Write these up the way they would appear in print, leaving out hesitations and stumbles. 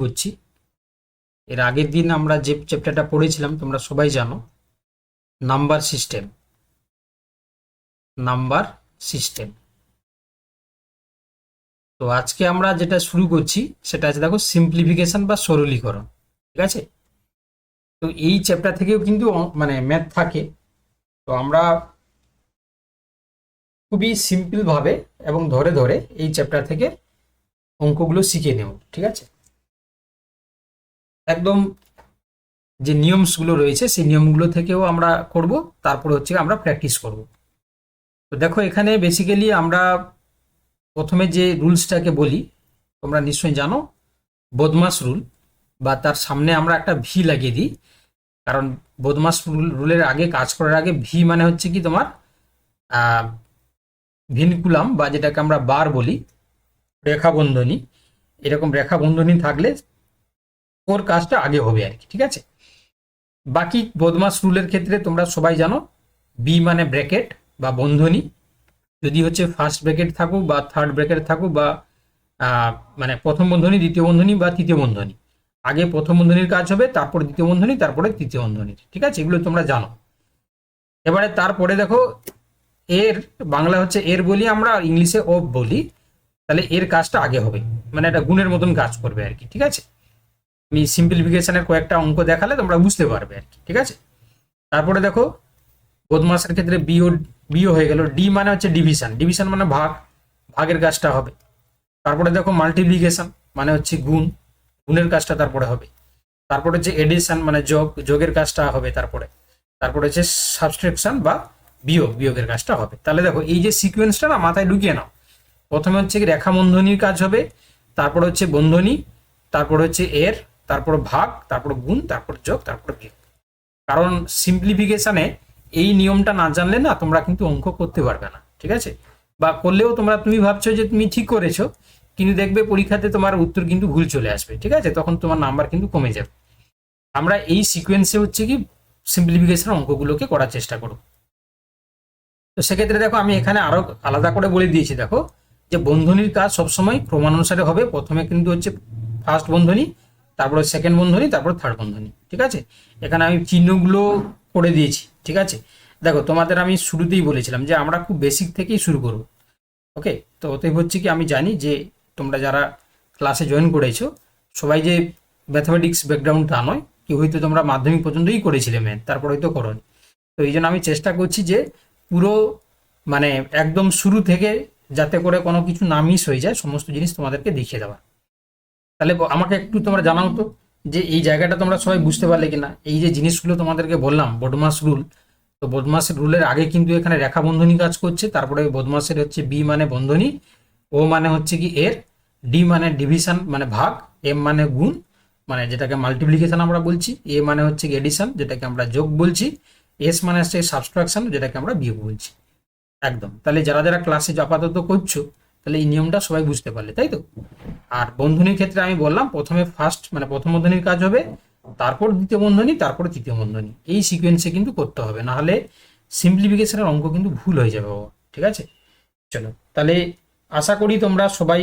করছি। এর আগের দিন আমরা যে চ্যাপ্টারটা পড়েছিলাম তোমরা সবাই জানো, নাম্বার সিস্টেম। নাম্বার সিস্টেম তো আজকে আমরা যেটা শুরু করছি সেটা আছে দেখো সিম্পলিফিকেশন বা সরলীকরণ। ঠিক আছে, তো এই চ্যাপ্টার থেকেও কিন্তু মানে ম্যাথ থাকে। তো আমরা খুবই সিম্পল ভাবে এবং ধরে ধরে এই চ্যাপ্টার থেকে অঙ্কগুলো শিখে নেব। ঠিক আছে, একদম যে নিয়মসগুলো রয়েছে সেই নিয়মগুলো থেকেও আমরা করব, তারপরে হচ্ছে আমরা প্র্যাকটিস করব। তো দেখো এখানে বেসিক্যালি আমরা প্রথমে যে রুলসটাকে বলি তোমরা নিশ্চয়ই জানো, বদমাস রুল, বা তার সামনে আমরা একটা ভি লাগিয়ে দিই। কারণ বদমাস রুলের আগে কাজ করার আগে ভি মানে হচ্ছে কি তোমার ভিনকুলাম, বা যেটাকে আমরা বার বলি, রেখা বন্ধনী। এরকম রেখা বন্ধনী থাকলে ওর কাজটা আগে হবে আর কি। ঠিক আছে, বাকি বদমাস রুলের ক্ষেত্রে তোমরা সবাই জানো বি মানে ব্র্যাকেট বা বন্ধনী, যদি হচ্ছে ফার্স্ট ব্র্যাকেট থাকুক বা থার্ড ব্র্যাকেট থাকুক, বা মানে প্রথম বন্ধনী, দ্বিতীয় বন্ধনী বা তৃতীয় বন্ধনী, আগে প্রথম বন্ধনীর কাজ হবে, তারপর দ্বিতীয় বন্ধনী, তারপরে তৃতীয় বন্ধনীর। ঠিক আছে, এগুলো তোমরা জানো। এবারে তারপরে দেখো এর বাংলা হচ্ছে এর বলি আমরা, আর ইংলিশে অফ বলি। তাহলে এর কাজটা আগে হবে, মানে এটা গুণের মতন কাজ করবে আর কি। ঠিক আছে, আমি সিম্পলিফিকেশনের কয়েকটা অঙ্ক দেখালে তোমরা বুঝতে পারবে আর কি। ঠিক আছে, তারপরে দেখো বদমাসের ক্ষেত্রে বিও বিও হয়ে গেল। ডি মানে হচ্ছে ডিভিশন, ডিভিশন মানে ভাগ, ভাগের কাজটা হবে। তারপরে দেখো মাল্টিপ্লিকেশন মানে হচ্ছে গুণ, গুণের কাজটা তারপরে হবে। তারপরে হচ্ছে এডিশন মানে যোগ, যোগের কাজটা হবে। তারপরে তারপরে হচ্ছে সাবস্ট্রাকশন বা বিয়োগ, বিয়োগের কাজটা হবে। তাহলে দেখো এই যে সিকোয়েন্সটা না মাথায় ঢুকিয়ে নাও। প্রথমে হচ্ছে কি রেখা বন্ধনীর কাজ হবে, তারপর হচ্ছে বন্ধনী, তারপর হচ্ছে এর, তারপর ভাগ, তারপর গুণ, তারপর যোগ, তারপর বিয়োগ। কারণ সিম্পলিফিকেশনে এই নিয়মটা না জানলে না তোমরা কিন্তু অঙ্ক করতে পারবে না। ঠিক আছে, বা করলেও তুমি ভাবছো যে তুমি ঠিক করেছো, কিন্তু দেখবে পরীক্ষাতে তোমার উত্তর কিন্তু ভুল চলে আসবে। ঠিক আছে, তখন তোমার নাম্বার কিন্তু কমে যাবে। আমরা এই সিকোয়েন্সে হচ্ছে কি সিম্পলিফিকেশন অঙ্কগুলোকে করার চেষ্টা করব। তো সেক্ষেত্রে দেখো আমি এখানে আরো আলাদা করে বলে দিয়েছি। দেখো যে বন্ধনীর কাজ সবসময় ক্রমানুসারে হবে। প্রথমে কিন্তু হচ্ছে ফার্স্ট বন্ধনী, তারপরে সেকেন্ড বন্ধনী, তারপর থার্ড বন্ধনী। ঠিক আছে, এখানে আমি চিহ্নগুলো করে দিয়েছি। ঠিক আছে, দেখো তোমাদের আমি শুরুতেই বলেছিলাম যে আমরা খুব বেসিক থেকেই শুরু করব। ওকে, তো অতএব হচ্ছে কি আমি জানি যে তোমরা যারা ক্লাসে জয়েন করেছো সবাই যে ম্যাথামেটিক্স ব্যাকগ্রাউন্ডটা নয়, কি হয়তো তোমরা মাধ্যমিক পর্যন্তই করেছিলে ম্যাথ, তারপর হয়তো করোনি। তো এই জন্য আমি চেষ্টা করছি যে পুরো মানে একদম শুরু থেকে যাতে করে কোনো কিছু না মিস হয়ে যায়, সমস্ত জিনিস তোমাদেরকে দেখিয়ে দেওয়া। তাহলে আমাকে একটু তোমরা জানাও তো যে এই জায়গাটা তোমরা সবাই বুঝতে পারলে কিনা। এই যে জিনিসগুলো তোমাদেরকে বললাম বদমাস রুল, তো বদমাসের রুলের আগে কিন্তু এখানে রেখা বন্ধনী কাজ করছে। তারপরে বদমাসের হচ্ছে বি মানে বন্ধনী, ও মানে হচ্ছে কি এর, ডি মানে ডিভিশন মানে ভাগ, এম মানে গুণ মানে যেটাকে মাল্টিপ্লিকেশন আমরা বলছি, এ মানে হচ্ছে কি এডিশন যেটাকে আমরা যোগ বলছি, এস মানে হচ্ছে সাবট্রাকশন যেটাকে আমরা বিয়োগ বলছি। একদম, তাহলে যারা যারা ক্লাসে আপাতত করছো তাহলে এই নিয়মটা সবাই বুঝতে পারলে, তাই তো? আর বন্ধনীর ক্ষেত্রে আমি বললাম প্রথমে ফার্স্ট মানে প্রথম বন্ধনীর কাজ হবে, তারপর দ্বিতীয় বন্ধনী, তারপর তৃতীয় বন্ধনী। এই সিকোয়েন্সে কিন্তু করতে হবে, না হলে সিম্পলিফিকেশনের অঙ্ক কিন্তু ভুল হয়ে যাবে বাবা। ঠিক আছে, চলো তাহলে আশা করি তোমরা সবাই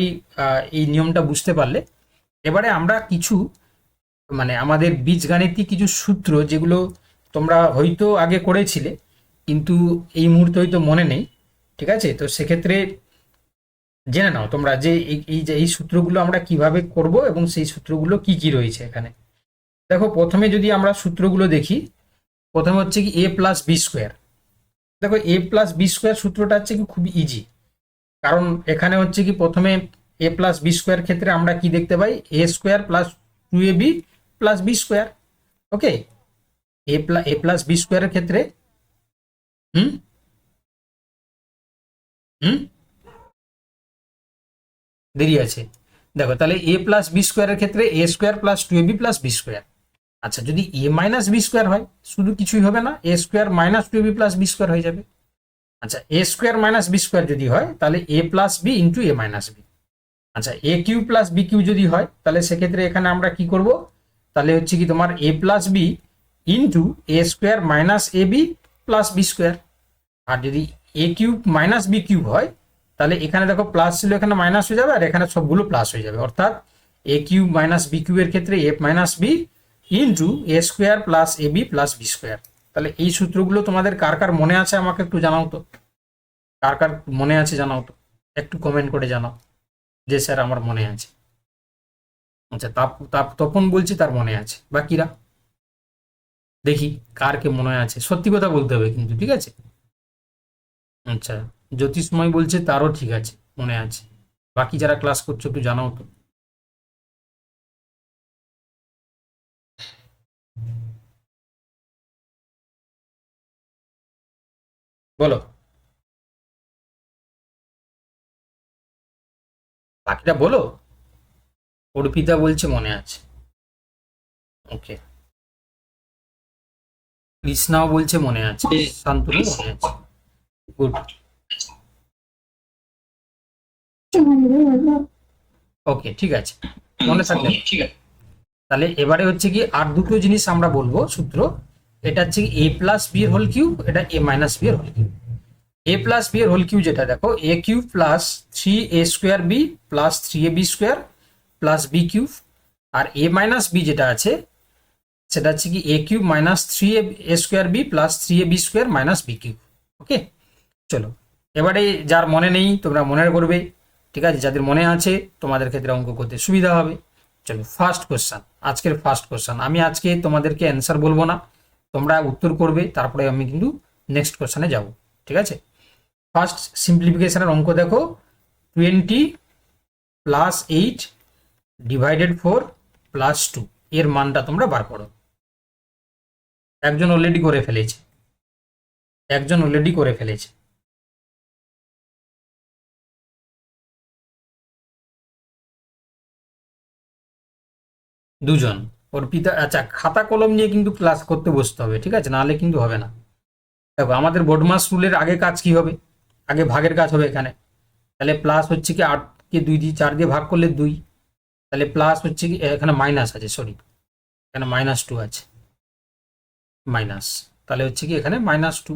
এই নিয়মটা বুঝতে পারলে। এবারে আমরা কিছু মানে আমাদের বীজগাণিতিক কিছু সূত্র যেগুলো তোমরা হয়তো আগে করেছিলে কিন্তু এই মুহূর্তে হয়তো মনে নেই। ঠিক আছে, তো সেক্ষেত্রে জেনে নাও তোমরা যে এই সূত্রগুলো আমরা কিভাবে করব এবং সেই সূত্রগুলো কি কি রয়েছে এখানে। দেখো প্রথমে যদি আমরা সূত্রগুলো দেখি, প্রথমে হচ্ছে কি এ প্লাস বি স্কোয়ার। দেখো এ প্লাস বি স্কোয়ার সূত্রটা হচ্ছে কি খুবই ইজি। কারণ এখানে হচ্ছে কি প্রথমে এ প্লাস বি স্কোয়ার ক্ষেত্রে আমরা কি দেখতে পাই, A square plus 2ab plus B square. Okay, A plus B স্কোয়ারের ক্ষেত্রে হুম হুম দেরি আছে। দেখো তাহলে এ প্লাস বি স্কোয়ারের ক্ষেত্রে A square plus 2ab plus B square. আচ্ছা, যদি এ মাইনাস বি স্কোয়ার হয় শুধু কিছুই হবে না, A square minus 2ab plus B square হয়ে যাবে। আচ্ছা, A square minus B square যদি হয় তাহলে A plus B into A minus B. আচ্ছা, A cube plus B cube যদি হয় তাহলে সেক্ষেত্রে এখানে আমরা কি করব, তাহলে হচ্ছে কি তোমার এ plus B into A square minus A B plus B square. আর যদি এ কিউব মাইনাস বি কিউব হয় তাহলে এখানে দেখো প্লাস ছিল, এখানে মাইনাস হয়ে যাবে, আর এখানে সবগুলো প্লাস হয়ে যাবে। অর্থাৎ এ কিউব মাইনাস বি কিউবের ক্ষেত্রে এ minus B into A square plus A B plus B square. তাহলে এই সূত্রগুলো তোমাদের কার কার মনে আছে আমাকে একটু জানাও তো, কার কার মনে আছে জানাও তো, একটু কমেন্ট করে জানাও যে স্যার আমার মনে আছে। আচ্ছা, তপন বলছি তার মনে আছে, বাকিরা দেখি কার কে মনে আছে, সত্যি কথা বলতে হবে কিন্তু, ঠিক আছে। আচ্ছা, জ্যোতিষময় বলছে তারও ঠিক আছে, মনে আছে। বাকি যারা ক্লাস করছো একটু জানাও তো। বলো, বাকিটা বলো। অর্পিতা বলছে মনে আছে, ওকে। কৃষ্ণাও বলছে মনে আছে, শান্তনু মনে আছে, গুড। ওকে, ঠিক আছে, মনে থাকলে ঠিক আছে। তাহলে এবারে হচ্ছে কি আর দুটো জিনিস আমরা বলবো সূত্র। এটা হচ্ছে কি এ প্লাস বি এর হোল কিউব, এটা এ মাইনাস বি এর whole cube. A plus B এর হোল কিউব যেটা দেখো, A cube plus 3a square B plus 3ab square plus B cube. আর এ মাইনাস বি যেটা আছে সেটা হচ্ছে কি A cube minus 3a square B plus 3ab square minus B cube. Okay, চলো এবারে যার মনে নেই তোমরা মনে করবে, ঠিক আছে। যাদের মনে আছে তোমাদের ক্ষেত্রে অঙ্ক করতে সুবিধা হবে। চলো ফার্স্ট কোশ্চেন, আজকের ফার্স্ট কোশ্চেন। আমি আজকে তোমাদেরকে অ্যান্সার বলবো না, তোমরা উত্তর করবে, তারপরে আমি কিন্তু নেক্সট কোশ্চেনে যাব, ঠিক আছে। ফার্স্ট সিম্পলিফিকেশনের অঙ্ক দেখো, 20 প্লাস 8 ডিভাইডেড 4 প্লাস 2 এর মানটা তোমরা বার করো। একজন অলরেডি করে ফেলেছে, একজন অলরেডি করে ফেলেছে। দুজন, অর্পিতা। আচ্ছা, খাতা কলম নিয়ে কিন্তু ক্লাস করতে বসতে হবে, ঠিক আছে, নাহলে কিন্তু হবে না। দেখো আমাদের বোর্ডমাস রুলের আগে কাজ কি হবে, আগে ভাগের কাজ হবে এখানে। তাহলে প্লাস হচ্ছে কি 8কে 2 দিয়ে 4 দিয়ে ভাগ করলে 2, তাহলে প্লাস হচ্ছে কি এখানে মাইনাস আছে, সরি এখানে -2 আছে, মাইনাস, তাহলে হচ্ছে কি এখানে -2।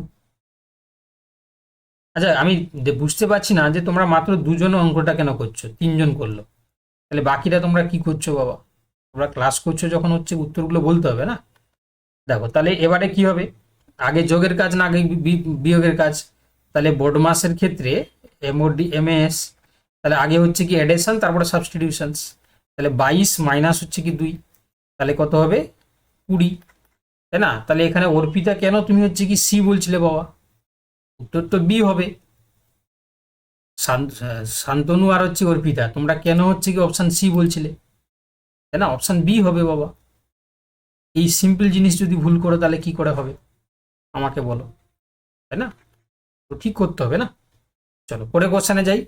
আচ্ছা, আমি বুঝতে পারছি না যে তোমরা মাত্র দুজন অঙ্কটা কেন করছো, তিনজন করলো, তাহলে বাকিরা তোমরা কি করছো বাবা? তোমরা ক্লাস করছো যখন হচ্ছে উত্তরগুলো বলতে হবে না। দেখো তাহলে এবারে কি হবে, আগে যোগের কাজ না আগে বিয়োগের কাজ? তাহলে বোর্ড মাসের ক্ষেত্রে এমওডি এমএস, তাহলে আগে হচ্ছে কি অ্যাডিশন তারপরে সাবস্টিটিউশনস। তাহলে 22 মাইনাস হচ্ছে কি 2, তাহলে কত হবে 20, তাই না? তাহলে এখানে অর্পিতা কেন তুমি হচ্ছে কি সি বলছিলে বাবা? উত্তর তো বি হবে। শান্তনু আর হচ্ছে অর্পিতা তোমরা কেন হচ্ছে কি অপশান সি বলছিলে, তাই না? অপশান বি হবে বাবা। এই সিম্পল জিনিস যদি ভুল করো তাহলে কি করে হবে আমাকে বলো, তাই না? তো ঠিক করতে হবে না। চলো পরে কোশ্চেনে যাই।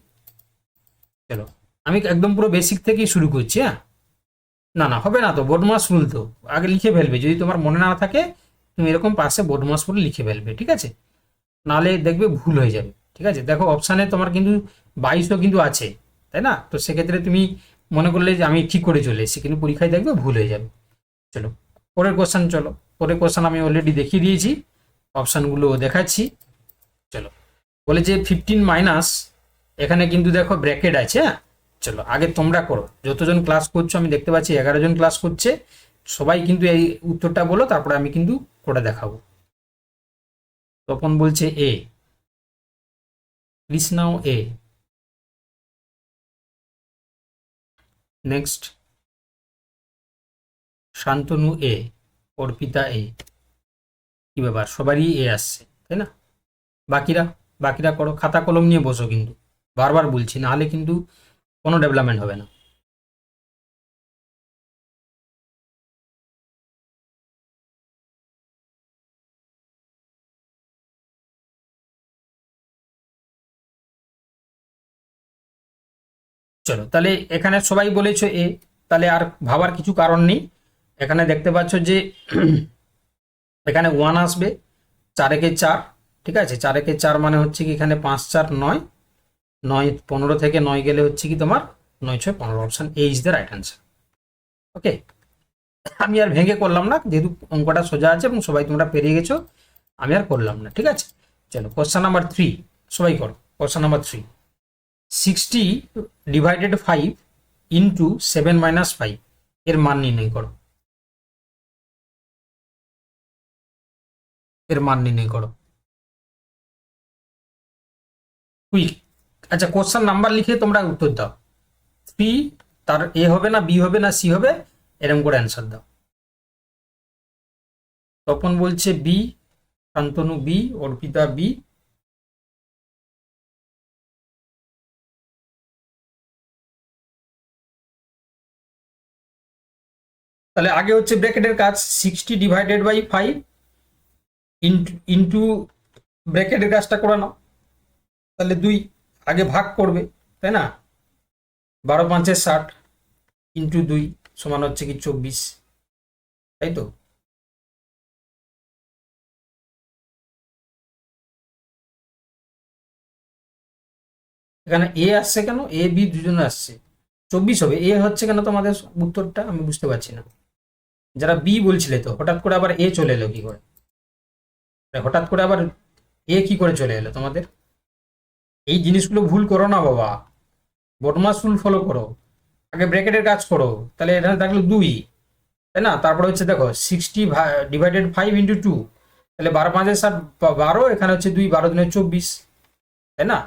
চলো আমি একদম পুরো বেসিক থেকেই শুরু করছি। হ্যাঁ, না না হবে না তো, বোর্ডমাস রুল তো আগে লিখে ফেলবে, যদি তোমার মনে না থাকে তুমি এরকম পাশে বোর্ডমাস রুল লিখে ফেলবে, ঠিক আছে, নাহলে দেখবে ভুল হয়ে যাবে। ঠিক আছে, দেখো অপশানে তোমার কিন্তু 22ও কিন্তু আছে, তাই না? তো সেক্ষেত্রে তুমি মনে করলে যে আমি ঠিক করে চলে এসেছি, কিন্তু পরীক্ষায় দেখবে ভুল হয়ে যাবে। চলো পরের কোশ্চেন, চলো পরের কোশ্চেন আমি অলরেডি দেখিয়ে দিয়েছি, অপশানগুলো দেখাচ্ছি। চলো বলে যে 15 মাইনাস, এখানে কিন্তু দেখো ব্র্যাকেট আছে। হ্যাঁ, চলো আগে তোমরা করো, যতজন ক্লাস করছো আমি দেখতে পাচ্ছি 11 জন ক্লাস করছে, সবাই কিন্তু এই উত্তরটা বলো, তারপরে আমি কিন্তু করে দেখাবো। তপন বলছে এ, কৃষ্ণাও এ, নেক্সট শান্তনু এ, অর্পিতা এ। কি ব্যাপার, সবারই এ আসছে, তাই না? বাকিরা, বাকিরা করো, খাতা কলম নিয়ে বসো কিন্তু, বারবার বলছি, নাহলে কিন্তু কোনো ডেভেলপমেন্ট হবে না। চলো তাহলে এখানে সবাই বলেছো এ, তাহলে আর ভাবার কিছু কারণ নেই। এখানে দেখতে পাচ্ছ যে এখানে 1 আসবে, 4 একে 4, ঠিক আছে, 4 একে 4 মানে হচ্ছে কি এখানে 5 4 9, 9 15 থেকে 9 গেলে হচ্ছে কি তোমার 9 6 15, option A is the right answer. Okay, আমি আর ভেঙে করলাম না, যেহেতু অঙ্কটা সোজা আছে এবং সবাই তোমরা পেরিয়ে গেছো, আমি আর করলাম না, ঠিক আছে। চলো কোশ্চেন নাম্বার 3, সবাই করো কোশ্চেন নাম্বার 3। 60 ডিভাইডেড 5 ইন্টু 7 - 5 এর মান নির্ণয় করো। এর মান নির্ণয় করো কুইক। আচ্ছা, কোশ্চেন নাম্বার লিখে তোমরা উত্তর দাও। 3, তার এ হবে না, বি হবে না, সি হবে, এরকম করে অ্যান্সার দাও। তপন বলছে B, Shantanu B, Arpita B. তাহলে আগে হচ্ছে ব্র্যাকেটের কাজ, 60/5 ইন্টু ব্র্যাকেটের কাজটা করে নাও। তাহলে 2 আগে ভাগ করবে, তাই না? 12×5 = 60 ইন্টু 2 সমান হচ্ছে কি 24, তাই তো? এখানে এ আসছে কেন? এ বি দুজনে আসছে, 24 হবে। এ হচ্ছে কেন তোমাদের উত্তরটা আমি বুঝতে পারছি না। যারা বি বলছিলে তো হঠাৎ করে আবার এ চলে এলো কি করে? হঠাৎ করে আবার এ কি করে চলে এলো তোমাদের? এই জিনিসগুলো ভুল করো না বাবা, বটমাস রুল ফলো করো। আগে ব্র্যাকেটের কাজ করো, তাহলে এখানে থাকলো 2, তাই না? তারপরে হচ্ছে দেখো 60/5 ইন্টু 2, তাহলে 12×5 = 12, এখানে হচ্ছে 2, 12×2 = 24, তাই না?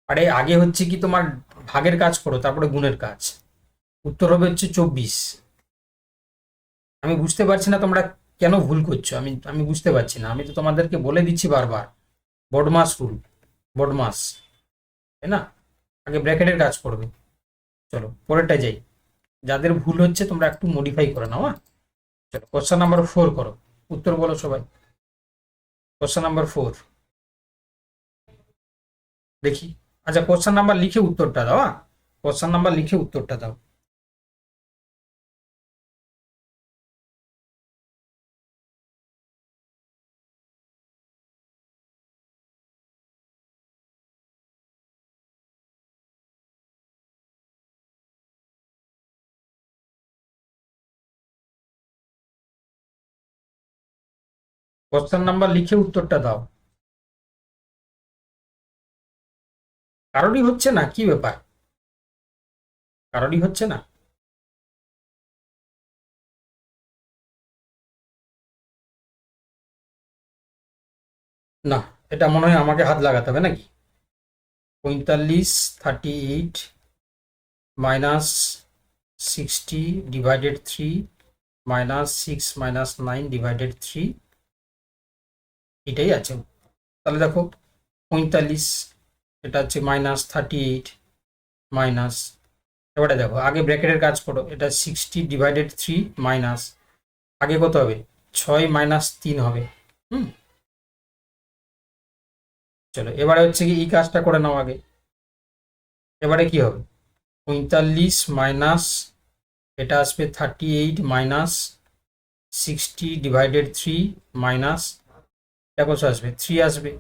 আরে আগে হচ্ছে কি তোমার ভাগের কাজ করো, তারপরে গুণের কাজ। উত্তর হবে হচ্ছে 24। আমি বুঝতে পারছি না তোমরা কেন ভুল করছো, আমি আমি বুঝতে পারছি না। আমি তো তোমাদেরকে বলে দিচ্ছি বারবার, বডমাস রুল, বডমাস, তাই না? আগে ব্র্যাকেটের কাজ করবে। চলো পরেরটা যাই। যাদের ভুল হচ্ছে তোমরা একটু মডিফাই করে নাও। হ্যাঁ, চলো কোশ্চেন নাম্বার 4 করো। উত্তর বলো সবাই। কোশ্চেন নাম্বার 4 দেখি। আচ্ছা, কোশ্চেন নাম্বার লিখে উত্তরটা দাও। হ্যাঁ, কোশ্চেন নাম্বার লিখে উত্তরটা দাও। কোশ্চেন নাম্বার লিখে উত্তরটা দাও। কারোরই হচ্ছে না, কি ব্যাপার? কারোরই হচ্ছে না? না, এটা মনে হয় আমাকে হাত লাগাতে হবে নাকি? 45/38 মাইনাস 60/3 মাইনাস 6 - 9/3, এটাই আছে। তাহলে দেখো 45, এটা হচ্ছে -38 মাইনাস, এবারে দেখো আগে ব্র্যাকেটের কাজ করো। এটা 60/3 মাইনাস, আগে কত হবে? 6 - 3 হবে। হুম, চলো এবারে হচ্ছে কি এই কাজটা করে নাও আগে। এবারে কি হবে? 45 মাইনাস, এটা আসবে 38 মাইনাস 60/3 মাইনাস, এটা কত আসবে? 3 আসবে।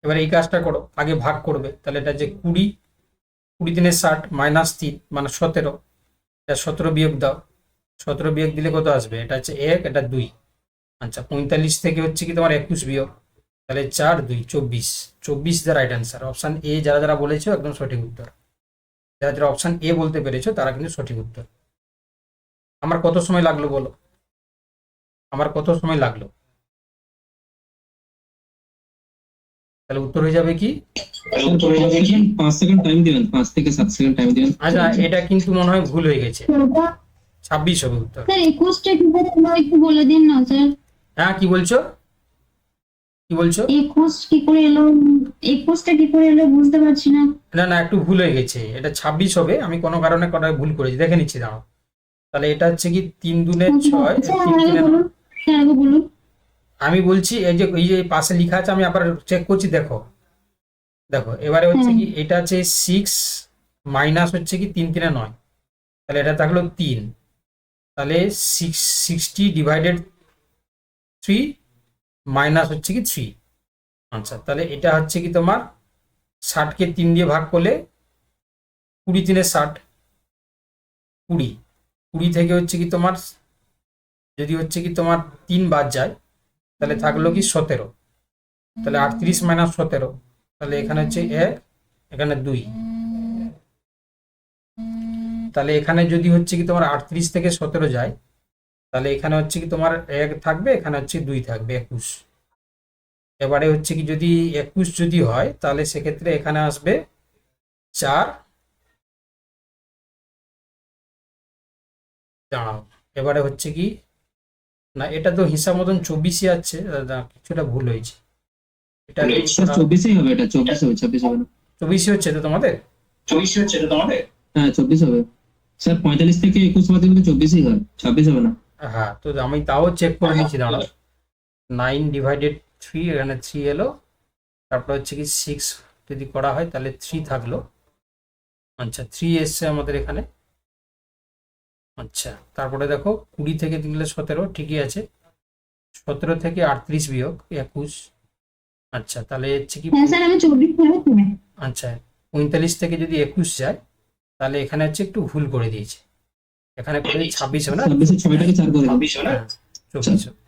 এবার এই কাজটা করো, আগে ভাগ করবে। তাহলে এটা যে 20, 20×3 = 60 -3 মানে 17, এটা 17 বিয়োগ দাও। 17 বিয়োগ দিলে কত আসবে? এটা হচ্ছে 1, এটা 2। আচ্ছা, 45 থেকে হচ্ছে কি তোমার 21 বিয়োগ, তাহলে 4, 2, 24। 24 the right answer. Option A যারা যারা বলেছো একদম সঠিক উত্তর। যারা যারা অপশান এ বলতে পেরেছো তারা কিন্তু সঠিক উত্তর। আমার কত সময় লাগলো বলো? আমার কত সময় লাগলো? তাহলে উত্তর হয়ে যাবে কি? 5 সেকেন্ড টাইম দিবেন, 5 থেকে 7 সেকেন্ড টাইম দিবেন। আচ্ছা, এটা কিন্তু মনে হয় ভুল হয়ে গেছে, 26 হবে উত্তর। স্যার 21টা কি করে এলো একটু বলে দিন না স্যার। হ্যাঁ, কি বলছো? কি বলছো? 21 কি করে এলো, 21টা কি করে এলো বুঝতে পারছি না। না না, একটু ভুল হয়ে গেছে, এটা 26 হবে। আমি কোনো কারণে কটা ভুল করেছি, দেখে নিচ্ছি দাঁড়াও। তাহলে এটা হচ্ছে কি 3 দুনে 6, স্যার 3 আগে 3 বলুন, স্যার আগে বলুন। আমি বলছি এই যে পাশে লেখা আছে, আমি আবার চেক করছি। দেখো দেখো এবারে হচ্ছে কি এটা আছে 6 মাইনাস হচ্ছে কি 3 3 9, তাহলে এটা থাকলো 3। তাহলে 60/3 মাইনাস হচ্ছে কি 3। আচ্ছা, তাহলে এটা হচ্ছে কি তোমার 60কে 3 দিয়ে ভাগ করলে 20 3 60, 20। 20 থেকে হচ্ছে কি তোমার যদি হচ্ছে কি তোমার 3 বাদ যায়, তাহলে থাকলো কি 17, তাহলে 38 মাইনাস 17, তাহলে এখানে হচ্ছে 1, এখানে 2, তাহলে এখানে যদি হচ্ছে কি তোমার 38 থেকে 17 যায়, তাহলে এখানে হচ্ছে কি তোমার 1 থাকবে, এখানে হচ্ছে 2 থাকবে, 21। এবারে হচ্ছে কি যদি 21 যদি হয়, তাহলে সেক্ষেত্রে এখানে আসবে 4, দাঁড়াও, এবারে হচ্ছে কি, না এটা তো হিসাব মতন 24ই আছে, কিছুটা ভুল হয়েছে, এটা স্যার 24ই হবে, এটা 24 হবে, 26 হবে না। 24ই হচ্ছে তো তোমাদের? হ্যাঁ 24 হবে স্যার, 45 থেকে 21 বাদ দিলে 24ই হয়, 26 হবে না। হ্যাঁ, তো আমি তাও চেক করে নিচ্ছি, দাঁড়াও। 9/3, এখানে 3 এলো, তারপর হচ্ছে কি 6 যদি করা হয় তাহলে 3 থাকলো, আচ্ছা 3 এসছে আমাদের এখানে, আচ্ছা তারপরে দেখো 20 থেকে দিলে 17, ঠিকই আছে, 17 থেকে 38 বিয়োগ 21, আচ্ছা তাহলে হচ্ছে কি, হ্যাঁ স্যার, আমি 24 হবে তো। আচ্ছা 45 থেকে যদি 21 যায়, তাহলে এখানে হচ্ছে একটু ভুল করে দিয়েছে, এখানে করে 26 হবে না, 26 এর 6টাকে 4 করে দাও। হ্যাঁ 24 হবে।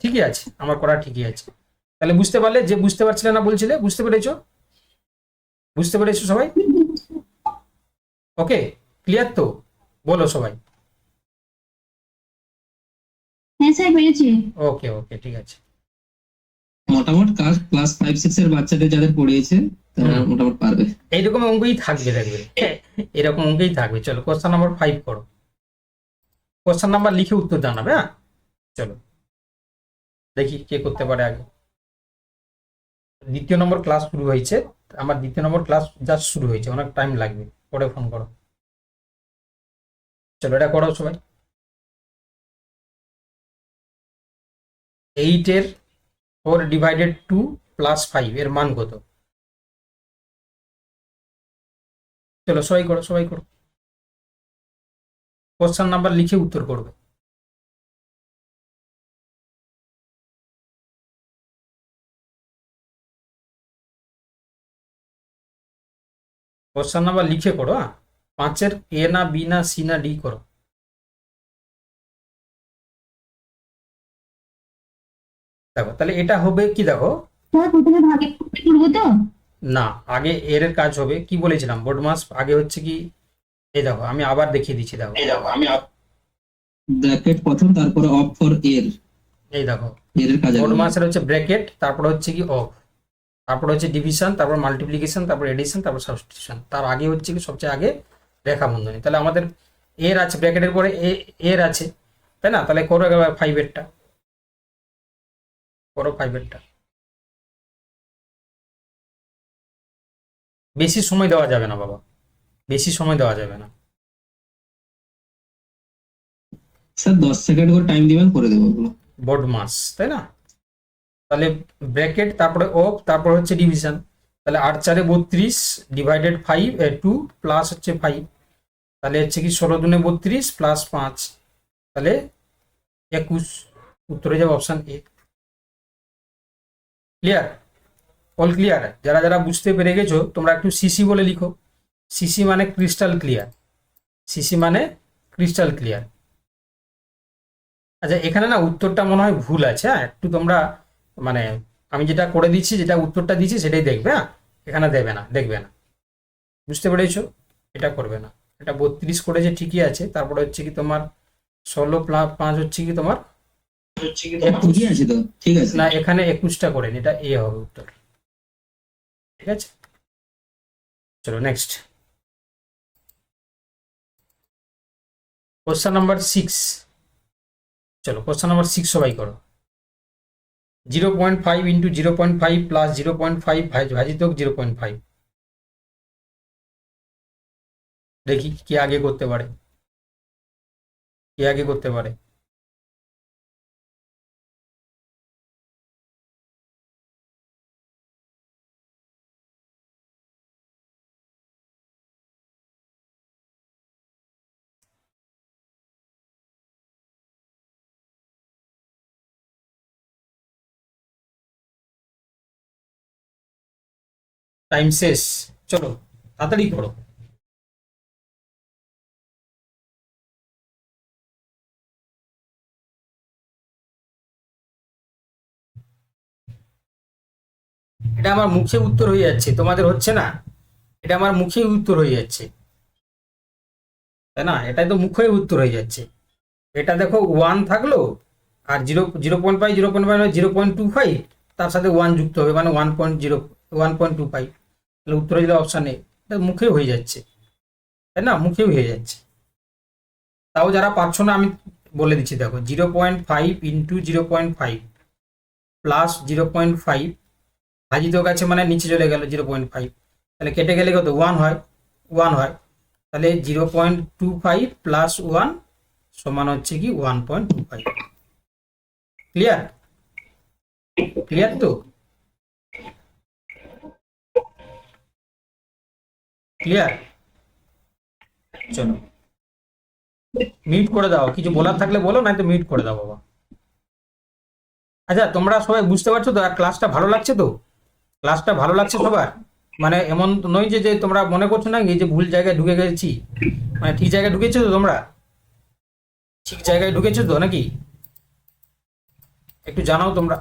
ঠিকই আছে, আমার করা ঠিকই আছে। তাহলে বুঝতে পারলে, যে বুঝতে পারছিলে না বলছিলে, বুঝতে পেরেছো? বুঝতে পেরেছো সবাই? ওকে, ক্লিয়ার তো? বলো সবাই। হ্যাঁ স্যার, পেরেছি। ওকে ওকে, ঠিক আছে। মোটামুট ক্লাস 5 6 এর বাচ্চাদের যাদের পড়িয়েছে তারা হুম। মোটামুট পারবে। এইরকম অঙ্কই থাকবে, দেখবে এরকম অঙ্কই থাকবে। চলো কোশ্চেন নাম্বার 5 করো, কোশ্চেন নাম্বার লিখে উত্তর জানাবে। হ্যাঁ চলো দেখি কে করতে পারে আগে। দ্বিতীয় নম্বর ক্লাস শুরু হয়েছে, আমার দ্বিতীয় নম্বর ক্লাস জাস্ট শুরু হয়েছে, অনেক টাইম লাগবে, পরে ফোন করো। চলো এটা করো সবাই। 8 4/2 + 5 এর মান কত? চলো সবাই করো, সবাই করো, কোশ্চেন নাম্বার লিখে উত্তর করবে। কোশ্চেন নাম্বার লিখে করো। হ্যাঁ, 5-এর এ না বি না সি না ডি করো। দেখো তাহলে এটা হবে কি, দেখো স্যার প্রথমে ভাগে করবো তো? না, আগে এর কাজ হবে, কি বলেছিলাম বোর্ড মাস আগে হচ্ছে কি, এই দেখো আমি আবার দেখিয়ে দিচ্ছি, দেখো ব্র্যাকেট প্রথম, তারপরে অফ ফর এর, এই দেখো এর কাজ বোর্ড আগে। মাসের হচ্ছে ব্র্যাকেট, তারপর হচ্ছে কি অফ, তারপর হচ্ছে ডিভিশন, তারপর মাল্টিপ্লিকেশন, তারপর এডিশন, তারপর সাবস্টিটিউশন, তার আগে হচ্ছে কি সবচেয়ে আগে রেখা বন্ধনী। তাহলে আমাদের এর আছে, ব্র্যাকেটের পরে এর আছে, তাই না? তাহলে করো এবার 5-এরটা, করো 5-এরটা। বেশি সময় দেওয়া যাবে না বাবা, বেশি সময় দেওয়া যাবে না। স্যার 10 সেকেন্ড করে টাইম দিবেন, করে দেবো ওগুলো। বোর্ড মাস, তাই না? তাহলে ব্র্যাকেট, তারপরে অফ, তারপর হচ্ছে ডিভিশন, তাহলে 8 4 32 ডিভাইডেড 5 2 প্লাস হচ্ছে 5, তাহলে হচ্ছে কি 16 দুনে 32 প্লাস 5, তাহলে 21, উত্তরে যাবে option A. Clear? All clear? যারা যারা বুঝতে পেরে গেছো তোমরা একটু সিসি বলে লিখো। সিসি মানে ক্রিস্টাল ক্লিয়ার, সিসি মানে ক্রিস্টাল ক্লিয়ার। আচ্ছা এখানে না উত্তরটা মনে হয় ভুল আছে, হ্যাঁ একটু তোমরা মানে, আমি যেটা করে দিচ্ছি, যেটা উত্তরটা দিচ্ছি সেটাই দেখবে। হ্যাঁ এখানে দেবে না, দেখবে না, বুঝতে পেরেছো? এটা করবে না। এটা 32 করেছে ঠিকই আছে, তারপরে হচ্ছে কি তোমার 16 + 5 হচ্ছে কি তোমার ঠিকই আছে তো, ঠিক আছে। না, এখানে 21টা করেন, এটা এ হবে উত্তর। ঠিক আছে, চলো নেক্সট কোশ্চেন নাম্বার 6। চলো কোশ্চেন নাম্বার 6 সবাই করো। 0.5 ইন্টু 0.5 প্লাস 0.5 ভাজিত 0.5। দেখি কে আগে করতে পারে, কে আগে করতে পারে। টাইম শেষ, চলো তাড়াতাড়ি করো। এটা আমার মুখে উত্তর হয়ে যাচ্ছে, তোমাদের হচ্ছে না। এটা আমার মুখে উত্তর হয়ে যাচ্ছে, তাই না? এটাই তো মুখে উত্তর হয়ে যাচ্ছে। এটা দেখো 1 থাকলো, আর 0.5 0.25, তার সাথে 1 যুক্ত হবে, মানে 1.25, তাহলে উত্তর হয়ে গেলে অপশান এ। এটা মুখে হয়ে যাচ্ছে, তাই না? মুখেও হয়ে যাচ্ছে। তাও যারা পারছো না আমি বলে দিচ্ছি, দেখো 0.5 ইন্টু 0.5 প্লাস 0.5 ভাজিত কাছে মানে নিচে চলে গেল 0.5, তাহলে কেটে গেলে কত 1 হয়, 1 হয়। তাহলে 0.25 প্লাস 1 সমান হচ্ছে কি 1.25। ক্লিয়ার? ক্লিয়ার তো? ক্লিয়ার? চলো মিউট করে দাও, কিছু বলার থাকলে বলো, নাই তো মিউট করে দাও বাবা। আচ্ছা তোমরা সবাই বুঝতে পারছো তো? আর ক্লাসটা ভালো লাগছে তো? ক্লাসটা ভালো লাগছে সবার? মানে এমন তো নয় যে যে তোমরা মনে করছো না এই যে ভুল জায়গায় ঢুকে গেছি, মানে ঠিক জায়গায় ঢুকেছো তো তোমরা? ঠিক জায়গায় ঢুকেছো তো নাকি? একটু জানাও তোমরা।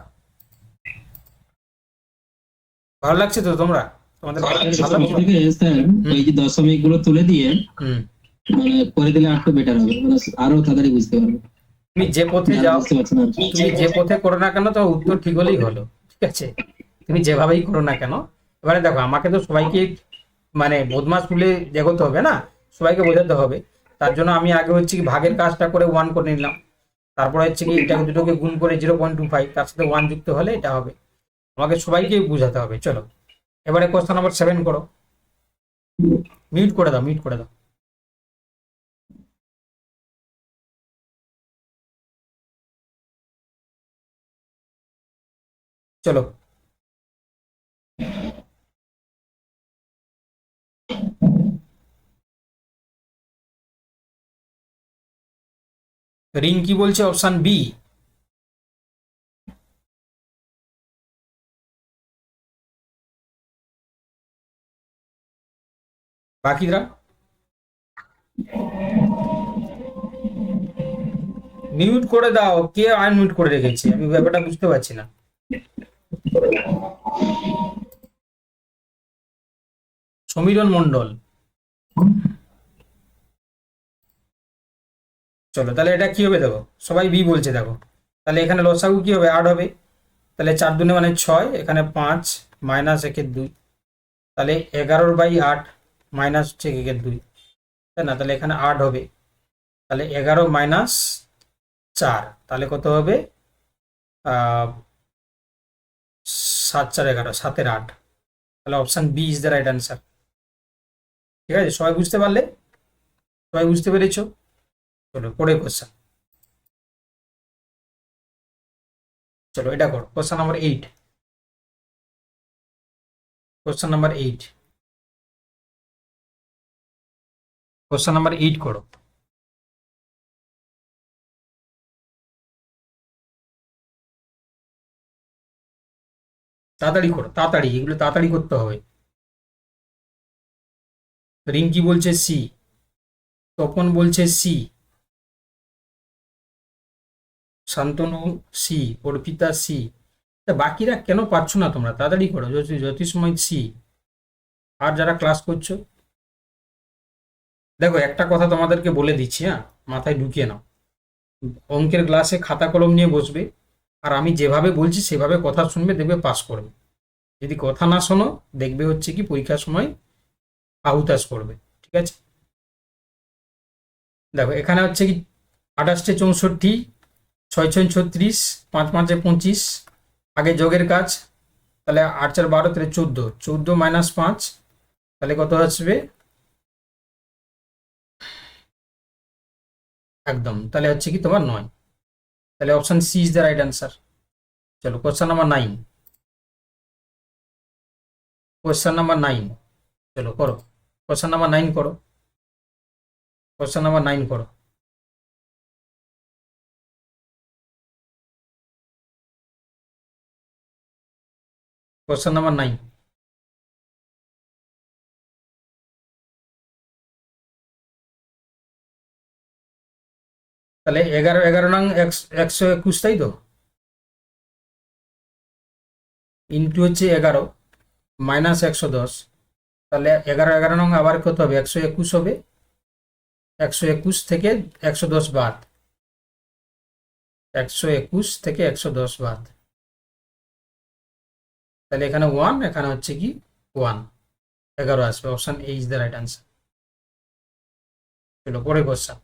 ভালো লাগছে তো তোমরা? তোমাদের ভালো ষষ্ঠ লাগছে? থেকে স্যার ওই যে দশমিক গুলো তুলে দিয়ে হুম। মানে করে দিলে আরো বেটার হবে, মানে আরো তাড়াতাড়ি বুঝতে পারবে। তুমি যে পথে যারা যাও, বুঝতে পারছে না আর কি। তুমি যে পথে করো না কেন তোমার উত্তর ঠিক হলেই হলো, ঠিক আছে? তুমি যেভাবেই করো না কেন। এবারে দেখো আমাকে তো সবাইকে মানে বদমাস তুলে এগোতে হবে না, সবাইকে বোঝাতে হবে। তার জন্য আমি আগে হচ্ছে কি ভাগের কাজটা করে 1 করে নিলাম, তারপরে হচ্ছে কি এটাকে দুটোকে গুণ করে 0.25, তার সাথে 1 যুক্ত হলে এটা হবে। আমাকে সবাইকে বোঝাতে হবে। চলো এবারে কোশ্চেন নাম্বার 7 করো। মিউট করে দাও, মিউট করে দাও। চলো রিং কি বলছে? Option B. বাকিরা মিউট করে দাও। কে আনমিউট করে রেখেছে আমি ব্যাপারটা বুঝতে পারছি না। সমীরণ মণ্ডল। চলো তাহলে এটা কি হবে দেখো, সবাই বি বলছে দেখো। তাহলে এখানে লসাগু কি হবে? 8 হবে। তাহলে 4 দুনে মানে 6, এখানে 5 মাইনাস 1/2, তাহলে 11/8 মাইনাস হচ্ছে 1/2, তাই না? তাহলে এখানে 8 হবে। তাহলে 11 মাইনাস 4, তাহলে কত হবে? 7 4 11, 7 8। তাহলে option B is the right answer. ঠিক আছে, সবাই বুঝতে পারলে? সবাই বুঝতে পেরেছো? চলো পরে কোশ্চেন। চলো এটা করো, question number 8। Question number 8, question number 8 করো। তাড়াতাড়ি করো, তাড়াতাড়ি, এগুলো তাড়াতাড়ি করতে হবে। রিঙ্কি বলছে সি, তপন বলছে C, Shantanu C, Arpita C. তা বাকিরা কেন পাচ্ছ না তোমরা? তাড়াতাড়ি করো, জ্যোতিষময় সি। আর যারা ক্লাস করছো, দেখো একটা কথা তোমাদেরকে বলে দিচ্ছি, হ্যাঁ, মাথায় ঢুকিয়ে নাও। অঙ্কের ক্লাসে খাতা কলম নিয়ে বসবে, আর আমি যেভাবে বলছি সেভাবে কথা শুনবে, দেখবে পাস করবে। যদি কথা না শোনো, দেখবে হচ্ছে কি পরীক্ষার সময় আহুতাস করবে। ঠিক আছে, দেখো এখানে হচ্ছে কি 28 64, 6 6 36, 5 5 25, আগে যোগের কাজ। তাহলে 8 4 12, তাহলে 14, 14 মাইনাস 5, তাহলে কত আসবে? একদম, তাহলে হচ্ছে কি তোমার 9। তাহলে option C is the right answer. চলো কোশ্চেন নাম্বার 9, কোশ্চেন নাম্বার 9, চলো করো। কোশ্চেন নাম্বার 9 করো, কোশ্চেন নাম্বার 9 করো। Question number 9। তাহলে 11 11 নং 121, তাই তো? ইন্টু হচ্ছে 11, মাইনাস 110, তাহলে 11 নং আবার কত হবে? 121 হবে। 121 থেকে 110 বাদ, 121 থেকে 110 বাদ, তাহলে এখানে 1, এখানে হচ্ছে কি 1, 11 আসবে। Option A is the right answer. চলো পরে কোশ্চেন।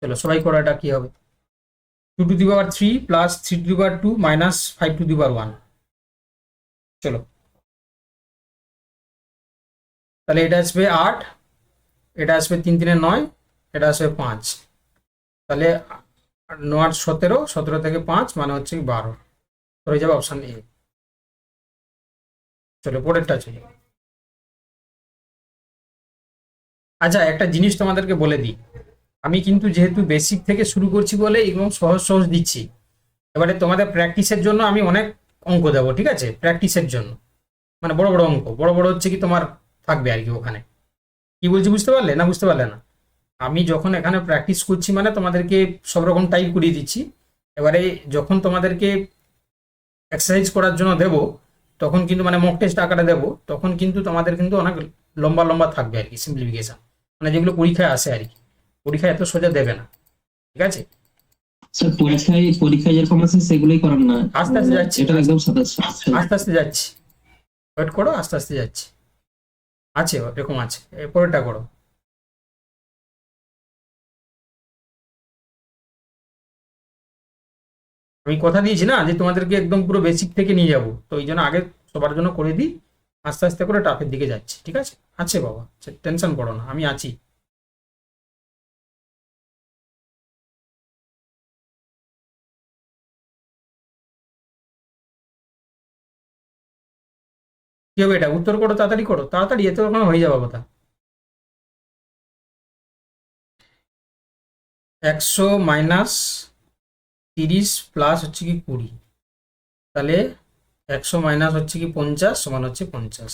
চলো সবাই করো, এটা কি হবে? 2 to the power 3 plus 3 to the power 2 minus 5 to the power 1। চলো, তাহলে এটা আসবে 8, এটা আসবে 3 3 9, এটা আসবে 5, তাহলে 9 8 17, 17 থেকে 5 মানে হচ্ছে 12, হয়ে যাবে অপশন এ। চলো পরেরটা চলো। আচ্ছা, একটা জিনিস তোমাদেরকে বলে দিই, আমি কিন্তু যেহেতু বেসিক থেকে শুরু করছি বলে এগুলো সহজ সহজ দিচ্ছি। এবারে তোমাদের প্র্যাকটিসের জন্য আমি অনেক অঙ্ক দেবো, ঠিক আছে? প্র্যাকটিসের জন্য মানে বড় বড় অঙ্ক, বড় বড় হচ্ছে কি তোমার থাকবে আর কি ওখানে। কি বলছি বুঝতে পারলে না? বুঝতে পারলে না? আমি যখন এখানে প্র্যাকটিস করছি মানে তোমাদেরকে সব রকম টাইপ করিয়ে দিচ্ছি। এবারে যখন তোমাদেরকে এক্সারসাইজ করার জন্য দেবো, তখন কিন্তু মানে মক টেস্ট আকারে দেবো, তখন কিন্তু তোমাদের কিন্তু অনেক লম্বা লম্বা থাকবে আর কি সিম্পলিফিকেশন, মানে যেগুলো পরীক্ষায় আসে আর কি। পরীক্ষায় এত সোজা দেবে না, ঠিক আছে? স্যার পরীক্ষায় যেরকম আছে সেগুলোই করান না, আস্তে আস্তে যাচ্ছি, এটা একদম সাদা। আস্তে আস্তে যাচ্ছি, ওয়েট করো, আস্তে আস্তে যাচ্ছি। আছে এরকম আছে, এরপরেরটা করো। আমি কথা দিয়েছি না যে তোমাদেরকে একদম পুরো বেসিক থেকে নিয়ে যাব, তো এই জন্য আগে সবার জন্য করে দিই, আস্তে আস্তে করে টাফের দিকে যাচ্ছি, ঠিক আছে? আছে বাবা, টেনশন করো না, আমি আছি। কি হবে এটা? উত্তর করো, তাড়াতাড়ি করো, তাড়াতাড়ি, এত রকম হয়ে যাওয়ার কথা। 100 মাইনাস 30 প্লাস হচ্ছে কি 20, তাহলে 100 মাইনাস হচ্ছে কি 50 সমান হচ্ছে 50।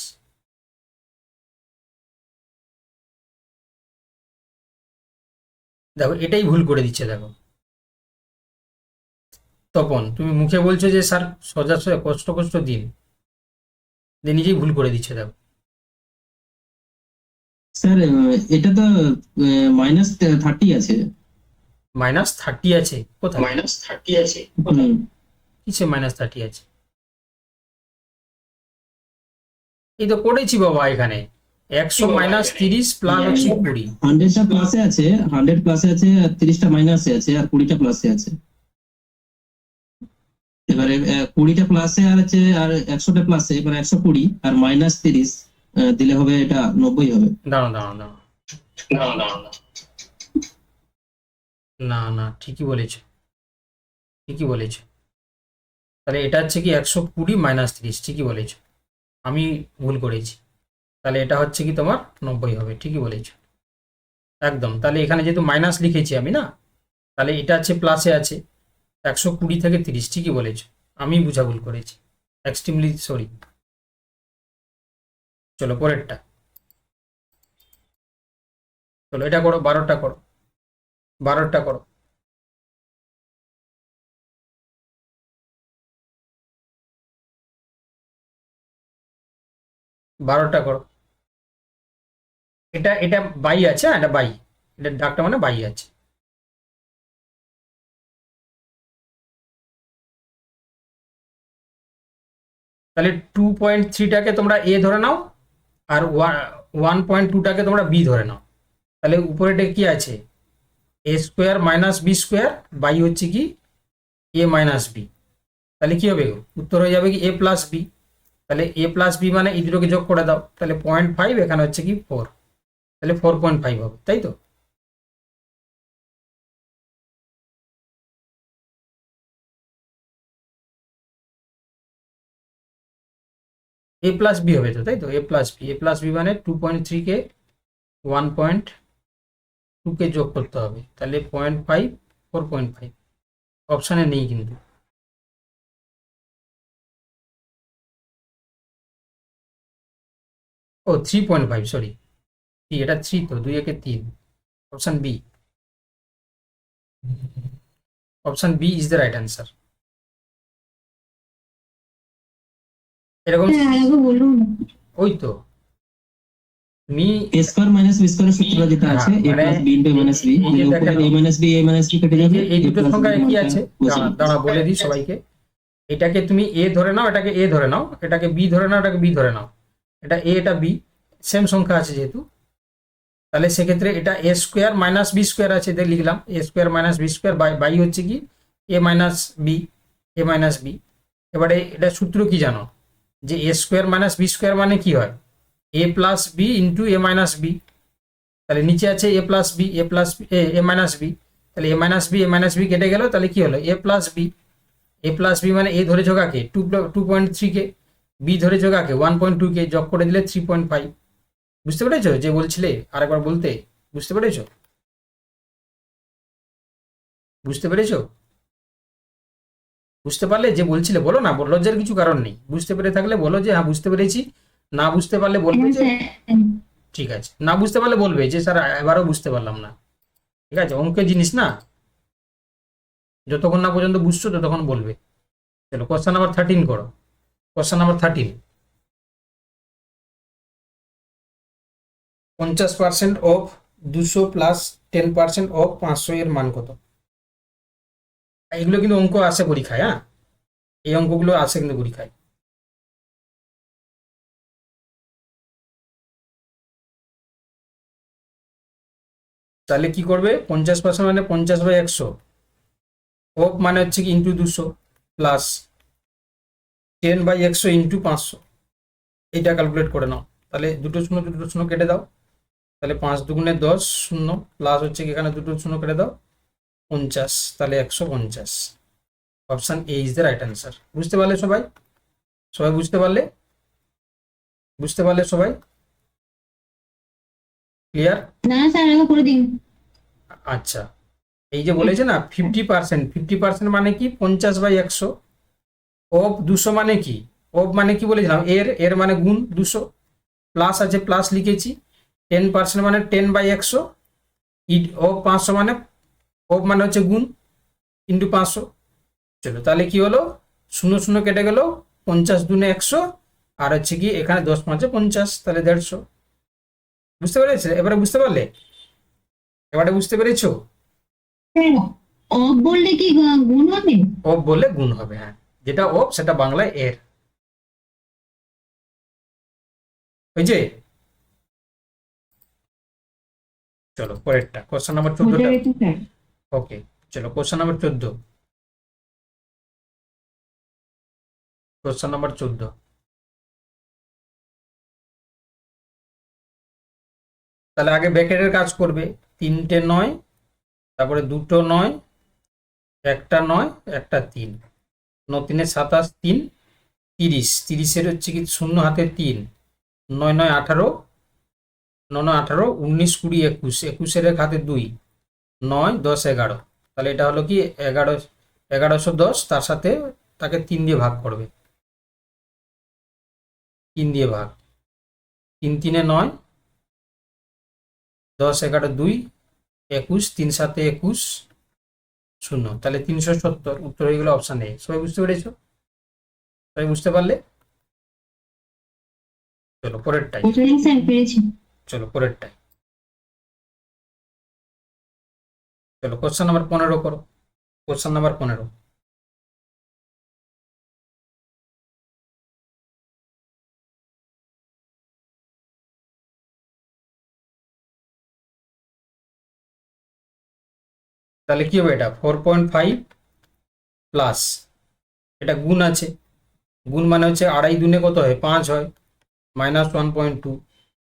দেখো এটাই ভুল করে দিচ্ছে, দেখো তপন, তুমি মুখে বলছো যে স্যার সোজা সোজা কষ্ট কষ্ট দিন, দিয়ে নিজেই ভুল করে দিচ্ছে, দেখো। স্যার এটা তো -30 আছে। -30 আছে কোথায়? হুম। কিসে -30 আছে? এই তো করেছি বাবা এখানে, 100 মাইনাস 30 প্লাস হচ্ছে 20। 100টা প্লাসে আছে, 100 প্লাসে আছে, আর 30টা মাইনাসে আছে, আর 20টা প্লাসে আছে। এবারে 20টা প্লাসে আর আছে, আর 100টা প্লাসে, এবার 120 আর -30 দিলে হবে, এটা 90 হবে। দাঁড়াও দাঁড়াও দাঁড়াও, না না ঠিকই বলেছো, ঠিকই বলেছো। তাহলে এটা হচ্ছে কি 120 মাইনাস 30, ঠিকই বলেছো, আমি ভুল করেছি। তাহলে এটা হচ্ছে কি তোমার 90 হবে, ঠিকই বলেছো একদম। তাহলে এখানে যেহেতু মাইনাস লিখেছি আমি না, তাহলে এটা আছে প্লাসে আছে, 120 থেকে 30, ঠিকই বলেছো, আমি বুঝা ভুল করেছি, এক্সট্রিমলি সরি। চলো পরেরটা, চলো এটা করো, 12টা করো, 12টা করো। 12টা করো। এটা এটা বাই আছে, হ্যাঁ এটা বাই, এটা ডাকটা মানে বাই আছে। তাহলে 2.3টাকে তোমরা এ ধরে নাও, আর 1.2টাকে তোমরা বি ধরে নাও। তাহলে উপরেটা কি আছে? A square minus B square by হচ্ছে কি এ মাইনাস বি। তাহলে কি হবে গো? উত্তর হয়ে যাবে কি এ প্লাস বি। তাহলে এ প্লাস বি মানে এই দুটোকে যোগ করে দাও, তাহলে 0.5, এখানে হচ্ছে কি 4, তাহলে 4.5 হবে, তাই তো? এ প্লাস বি হবে তো, তাই তো? এ plus B, A plus B মানে 2.3কে 1.2কে যোগ করতে হবে, তাহলে 0.5, 4.5, অপশানে নেই কিন্তু। ও 3.5, সরি, এটা 3 তো, 2 একে 3, option B, option B is the right answer. এরকম স্যার আরেকবার বলুন। ওই তো তুমি এ স্কোয়ার মাইনাস বি স্কোয়ারের সূত্রটা যেটা আছে এ মানে plus B into A minus B, এই যে দেখে উপরে এ মাইনাস বি কেটে এই যাবে, যে এই এ দুটো প্লাস সংখ্যা বি কি মানটা আছে, বসে দাঁড়া বলে দিই সবাইকে। এটাকে তুমি এ ধরে নাও, এটাকে এ ধরে নাও, এটাকে বি ধরে নাও, এটাকে বি ধরে নাও, এটা এ এটা বি, সেম সংখ্যা আছে যেহেতু, তাহলে সেক্ষেত্রে এটা A square minus B square আছে, এটা লিখলাম A square minus B square by হচ্ছে কি A minus B, A minus B. এবারে এটা সূত্র কি জানো, যে A square minus B square মানে কি হয়, A plus B into A minus B. তাহলে নিচে আছে A plus B, A plus A minus B, তাহলে এ মাইনাস বি কেটে গেল, তাহলে কি হলো A plus B. A plus B মানে এ ধরেছো কাকে 2.3 কে, বি ধরেছো কাকে 1.2 কে, যোগ করে দিলে 3.5। বুঝতে পেরেছো যে বলছিলে আরেকবার বলতে, বুঝতে পেরেছো? বুঝতে পেরেছো? বুঝতে পারলে যে বলছিলে বলো না, লজ্জার কিছু কারণ নেই, বুঝতে পেরে থাকলে বলো যে হ্যাঁ বুঝতে পেরেছি, না বুঝতে পারলে বলবে হ্যাঁ যে স্যার। ঠিক আছে, না বুঝতে পারলে বলবে যে স্যার এবারও বুঝতে পারলাম না। ঠিক আছে, অঙ্কের জিনিস না, যতক্ষণ না পর্যন্ত বুঝছো ততক্ষণ বলবে। চলো কোশ্চেন নাম্বার 13 করো। Question number 13, 50% of 200 plus 10% of 500 এর মান কত? এগুলো কিন্তু অঙ্ক আসে পরীক্ষায়, হ্যাঁ এই অঙ্কগুলো আসে কিন্তু পরীক্ষায়। তাহলে কি করবে, 50% মানে 50/100, অফ মানে হচ্ছে কি ইন্টু 200, প্লাস 10/100 ইন্টু 500, এইটা ক্যালকুলেট করে নাও। তাহলে দুটো শূন্য কেটে দাও, তাহলে 5 দুগুণে 10 শূন্য, প্লাস হচ্ছে কি এখানে দুটো শূন্য কেটে দাও 50, তাহলে 150। Option A is the right answer. বুঝতে পারলে সবাই? সবাই বুঝতে পারলে? বুঝতে পারলে সবাই? ক্লিয়ার? না স্যার আরেকবার করে দিন। আচ্ছা, এই যে বলেছে না 50%, 50% মানে কি 50/100, অফ 200 মানে কি, অফ মানে কি বলেছিলাম এর মানে গুণ 200, প্লাস আছে প্লাস লিখেছি, 10% মানে 10/100, অফ 500 মানে অফ মানে হচ্ছে গুণ ইন্টু 500। চলো তাহলে কি হলো, শূন্য শূন্য কেটে গেল, 50 দুনে 100, আর হচ্ছে কি এখানে 10 5 50, তাহলে 150। বুঝতে পেরেছে? এবারে বুঝতে পারলে? এবারে বুঝতে পেরেছো? স্যার অফ বললে কি গুণ হবে? অফ বললে গুণ হবে, হ্যাঁ যেটা অফ সেটা বাংলায় এর। ওই যে চলো পরেরটা, কোশ্চেন নাম্বার 14টা। ওটারই তো স্যার। ওকে, চলো কোশ্চেন নাম্বার 14, কোশ্চেন নাম্বার 14। তাহলে আগে ব্র্যাকেটের কাজ করবে, 3টে 9, তারপরে 2টো 9, একটা 9, একটা 3, 9 3 27, 3 30, 30-এর হচ্ছে কি শূন্য হাতে 3, 9 9 18, 9 9 18, 19 20 21, 21-এর হাতে 2, 9 10 11, তাহলে এটা হলো কি 1110, তার সাথে তাকে 3 দিয়ে ভাগ করবে, 3 দিয়ে ভাগ, 3 3 9, 10 11 2, 21, 3 7 21, 0, তাহলে 370, উত্তর হয়ে গেল অপশান এ। সবাই বুঝতে পেরেছো? সবাই বুঝতে পারলে? চলো পরেরটাই, ওটাই স্যার পেরেছি। চলো পরেরটাই, চলো কোশ্চেন নাম্বার 15 করো। কোশ্চেন নাম্বার 15, তাহলে কি হবে, এটা 4.5 প্লাস, এটা গুণ আছে, গুণ মানে হচ্ছে আড়াই দুনে কত হয় 5 হয়, মাইনাস 1.2,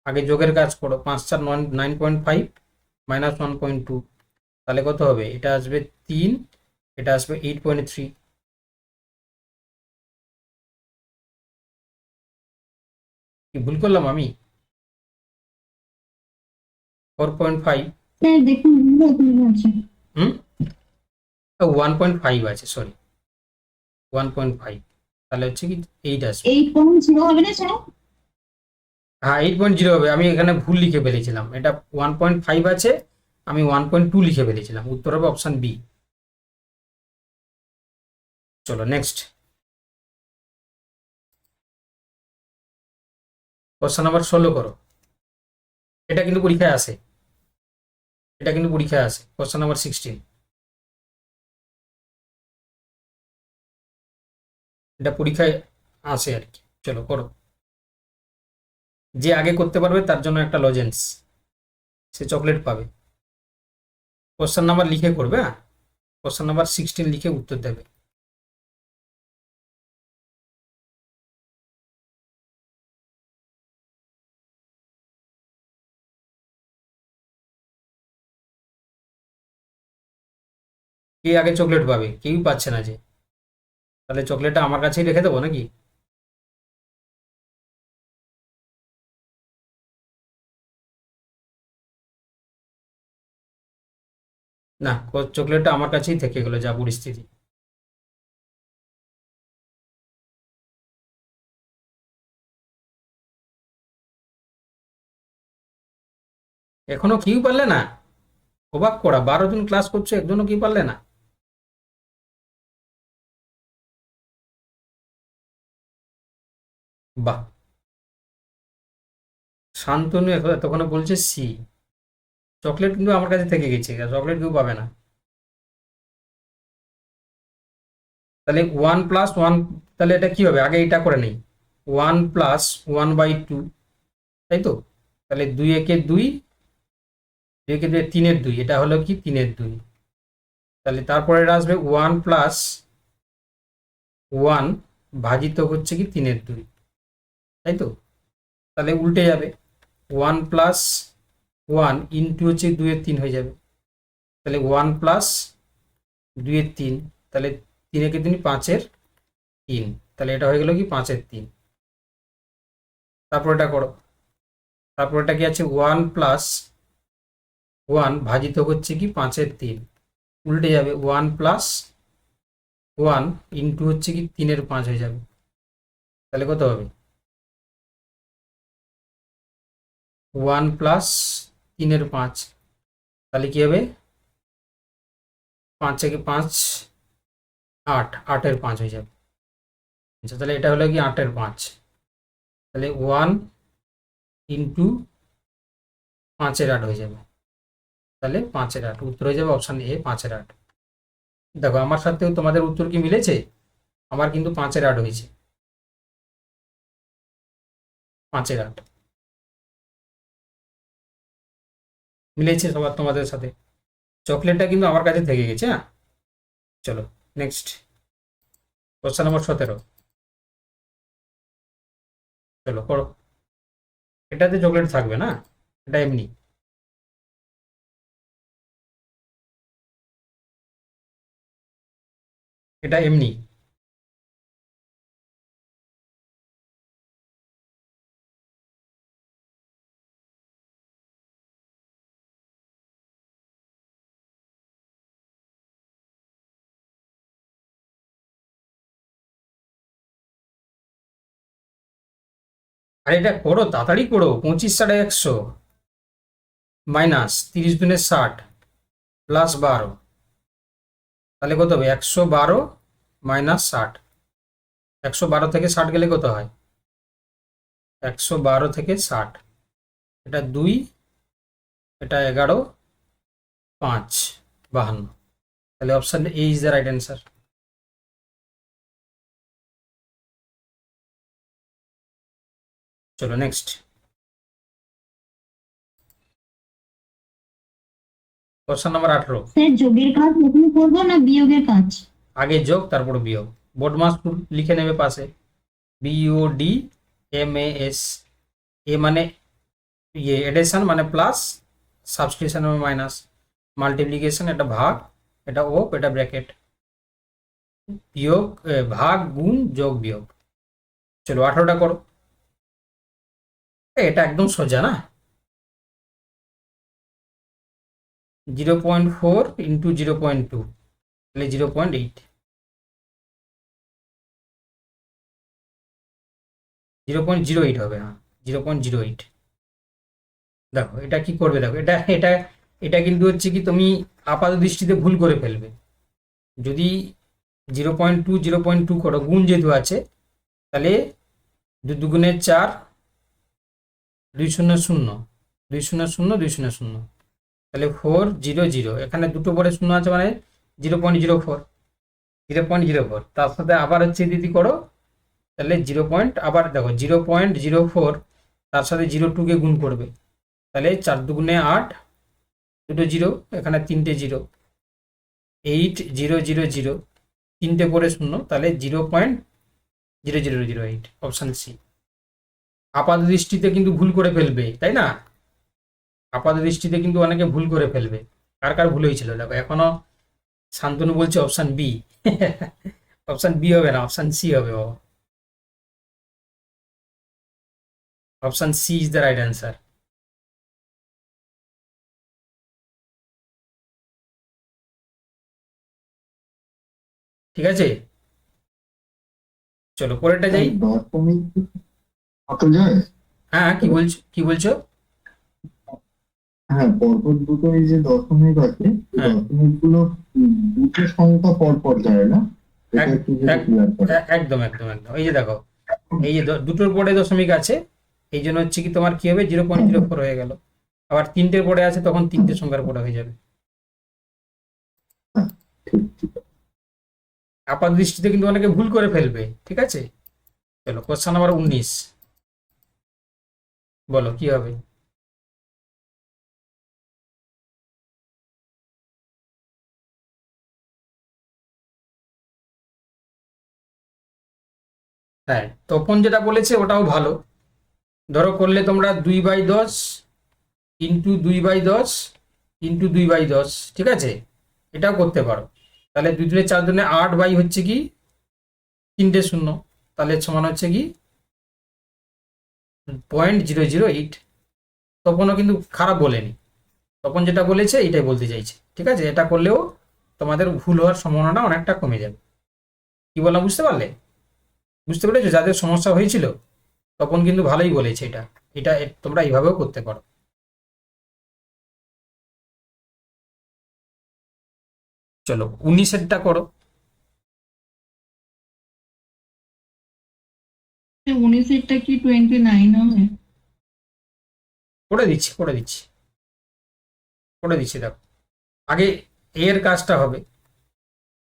আগে যোগের কাজ করো, 5 4 9.5 মাইনাস 1.2, তাহলে কত হবে, এটা আসবে 3, এটা আসবে 8.3। কি ভুল করলাম আমি? 4.5, স্যার দেখুন ওখানে আছে। হুম 1.5 আছে, সরি 1.5, তাহলে হচ্ছে কি 8 আসবে। 8.0 হবে না স্যার? হ্যাঁ 8.0 হবে, আমি এখানে ভুল লিখে ফেলেছিলাম, এটা 1.5 আছে, আমি 1.2 লিখে ফেলেছিলাম, উত্তর হবে অপশান বি। চলো নেক্সট, কোশ্চেন নাম্বার 16 করো। এটা কিন্তু পরীক্ষায় আসে, কোশ্চেন নাম্বার 16, এটা পরীক্ষায় আসে আর কি। চলো করো। যে আগে করতে পারবে তার জন্য একটা লজেন্স, সে চকলেট পাবে। কোশ্চেন নাম্বার লিখে করবে, হ্যাঁ, কোশ্চেন নাম্বার 16 লিখে উত্তর দেবে। কে আগে চকলেট পাবে? কেউই পাচ্ছে না যে, তাহলে চকলেটটা আমার কাছেই রেখে দেবো নাকি? না, চকলেটটা আমার কাছেই থেকে গেলো যা পরিস্থিতি। এখনো কেউ পারলে না? অবাক করা, 12 জন ক্লাস করছো, একজনও কেউ পারলে না? বাহ। শান্তনু এতক্ষণে বলছে সি। চকলেট কিন্তু আমার কাছে থেকে গেছে, চকলেট কেউ পাবে না। তাহলে 1+1, তাহলে এটা কি হবে? আগে এটা করে নেই, 1+1/2, তাই তো? তাহলে 2 একে 2, 2 একে 2, 3-এর 2, এটা হলো কি 3-এর 2। তাহলে তারপরে আসবে 1+1 ভাজিত হচ্ছে কি 3-এর 2, তাই তো? তাহলে উল্টে যাবে, 1+1 ইন্টু হচ্ছে 2-এর 3 হয়ে যাবে। তাহলে 1+2-এর 3, তাহলে 3 একে 3, 5-এর 3, তাহলে এটা হয়ে গেল কি 5-এর 3। তারপর এটা করো, তারপর এটা কি আছে 1+1 ভাজিত হচ্ছে কি 5-এর 3, উল্টে যাবে 1+1 ইন্টু হচ্ছে কি 3-এর 5 হয়ে যাবে। তাহলে কত হবে? 1+3-এর 5, তাহলে কি হবে? 5 থেকে 5, 8, 8-এর 5 হয়ে যাবে। আচ্ছা, তাহলে এটা হলো কি 8-এর 5, তাহলে 1 ইন্টু 5-এর 8 হয়ে যাবে। তাহলে 5-এর 8 উত্তর হয়ে যাবে অপশান এ, 5-এর 8। দেখো আমার সাথেও তোমাদের উত্তর কি মিলেছে? আমার কিন্তু 5-এর 8 হয়েছে, 5-এর 8 মিলেছে সবার তোমাদের সাথে। চকলেটটা কিন্তু আমার কাছে থেকে গেছে, হ্যাঁ। চলো নেক্সট, কোশ্চেন নাম্বার 17। চলো করো। এটাতে চকলেট থাকবে না, এটা এমনি। এটা এমনি। আর এটা করো, তাড়াতাড়ি করো। 25 × 100 মাইনাস 30 × 60 প্লাস 12, তাহলে কত হবে? 112 মাইনাস 60। 112 থেকে 60 গেলে কত হয়? 112 থেকে 60, এটা 2, এটা 11, 5, 52। তাহলে option A is the right answer. চলো নেক্সট, কোশ্চেন নাম্বার 18। স্যার যোগের কাজ প্রথমে করবো না বিয়োগের কাজ? আগে যোগ তারপর বিয়োগ। বোর্ডমাস লিখে নেবে পাশে, BODMAS। এ মানে ইয়ে এডিশন মানে প্লাস, সাবস্ক্রিপশন মানে মাইনাস, মাল্টিপ্লিকেশন এটা ভাগ, এটা ও, এটা ব্র্যাকেট, বিয়োগ ভাগ গুণ যোগ বিয়োগ। চলো 18টা করো। এটা একদম সোজা না, 0.4 ইন্টু 0.2, তাহলে 0.8, 0.08 হবে, হ্যাঁ 0.08। দেখো এটা কি করবে, দেখো এটা এটা এটা কিন্তু হচ্ছে কি তুমি আপাত দৃষ্টিতে ভুল করে ফেলবে। যদি 0.2 0.2 করো, গুণ যেহেতু আছে, তাহলে 2 × 4 200 200 200, তাহলে 400, এখানে দুটো পরে শূন্য আছে মানে 0.04, 0.04, তার সাথে আবার হচ্ছে দিদি করো, তাহলে আবার দেখো 0.04, তার সাথে 02কে গুণ করবে, তাহলে 4 দুগুণে 8, দুটো জিরো, এখানে তিনটে জিরো, 8000, তিনটে পরে শূন্য, তাহলে 0.0008, অপশান সি। আপাত দৃষ্টিতে কিন্তু ভুল করে ফেলবে, তাই না? আপাত দৃষ্টিতে কিন্তু অনেকে ভুল করে ফেলবে। কার কার ভুল হয়েছিল দেখো, এখনো শান্তনু বলছে অপশান বি। অপশান বি হবে না, অপশান সি হবে বাবা। Option C is the right answer. ঠিক আছে, চলো পরেরটা যাই। দশমিক কত যায়? হ্যাঁ, কি বলছো, কি বলছো? হ্যাঁ, পরপর দুটো এই যে দশমিক আছে, হ্যাঁ। দশমিক গুলো দুটো সংখ্যা পরপর যায় না, এটা এক- একটু যদি এক- ক্লিয়ার করে। একদম একদম একদম, এই যে দেখো, এই যে দুটোর পরে দশমিক আছে, এই জন্য হচ্ছে কি তোমার কি হবে, 0.04 হয়ে গেল। আবার তিনটের পরে আছে, তখন তিনটে সংখ্যার পরে হয়ে যাবে। ঠিক ঠিক। আপাত দৃষ্টিতে কিন্তু অনেকে ভুল করে ফেলবে, ঠিক আছে। চলো কোশ্চেন নাম্বার 19, বলো কি হবে। হ্যাঁ, তপন যেটা বলেছে ওটাও ভালো। ধরো করলে তোমরা 2/10 ইন্টু 2/10 ইন্টু 2/10, ঠিক আছে, এটাও করতে পারো। তাহলে 2 দুনে 4 দুনে 8 বাই হচ্ছে কি তিনটে শূন্য, তাহলে সমান হচ্ছে কি 0.008। তপনও কিন্তু খারাপ বলেনি, তপন যেটা বলেছে এটাই বলতে চাইছে, ঠিক আছে। এটা করলেও তোমাদের ভুল হওয়ার সম্ভাবনাটা অনেকটা কমে যাবে। কি বললাম বুঝতে পারলে? বুঝতে পেরেছো যাদের সমস্যা হয়েছিল? তপন কিন্তু ভালোই বলেছে এটা, এটা তোমরা এইভাবেও করতে পারো। চলো 19-এরটা করো। 19-এরটা কি 29 হবে? করে দিচ্ছি করে দিচ্ছি করে দিচ্ছি, দেখো আগে এর কাজটা হবে।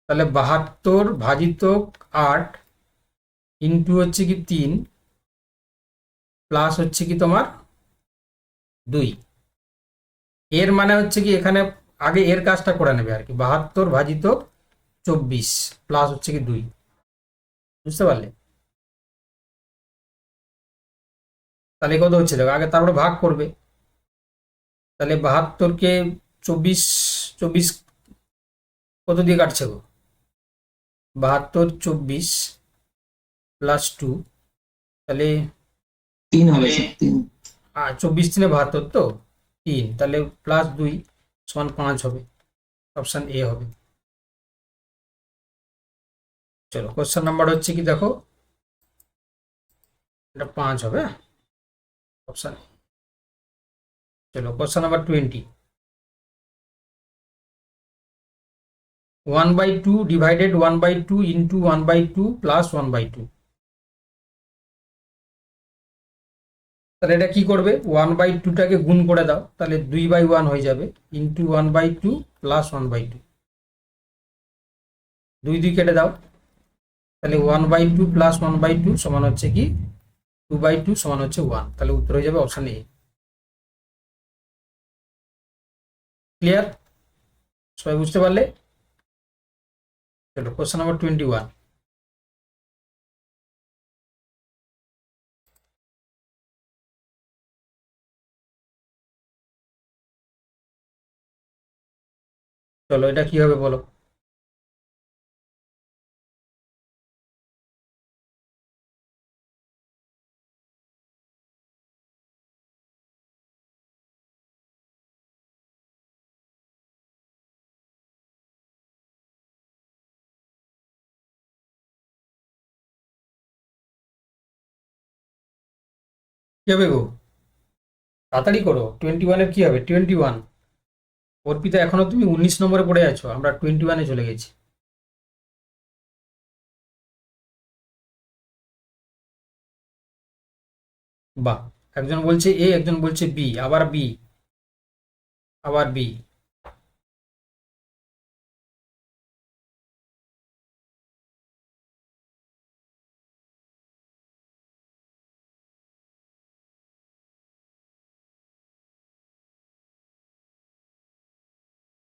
তাহলে 72 ভাজিত 8 ইন্টু হচ্ছে কি 3 প্লাস হচ্ছে কি তোমার 2। এর মানে হচ্ছে কি এখানে আগে এর কাজটা করে নেবে আর কি, 72 ভাজিত 24 প্লাস হচ্ছে কি 2, বুঝতে পারলে? তাহলে কত হচ্ছে দেখো, আগে তারপরে ভাগ করবে। তাহলে 72কে 24 24 কত দিয়ে কাটছে গো? 72 24 প্লাস 2, তাহলে 3 হবে স্যার, 3। 24×3 = 72, তো 3, তাহলে প্লাস 2 সমান 5 হবে, অপশান এ হবে। চলো কোশ্চেন নাম্বার হচ্ছে কি দেখো, এটা 5 হবে, অপশান। চলো question number 20, 1/2 divided 1/2 into 1/2 plus 1/2। তাহলে এটা কি করবে, 1/2টাকে গুণ করে দাও, তাহলে 2/1 হয়ে যাবে, ইন্টু 1/2 প্লাস 1/2, 2 2 কেটে দাও, তাহলে 1/2 প্লাস 1/2 সমান হচ্ছে কি 2/2 সমান হচ্ছে 1, তাহলে উত্তর হয়ে যাবে অপশান এ। ক্লিয়ার? সবাই বুঝতে পারলে? চলো কোশ্চেন নাম্বার 21, চলো এটা কি হবে বলো। কি হবে গো, তাড়াতাড়ি করো। 21-এর কি হবে? 21, অর্পিতা এখনো তুমি 19 নম্বরে পড়ে আছো, আমরা 21-এ চলে গেছি। বাহ, একজন বলছে এ, একজন বলছে বি, আবার বি, আবার বি।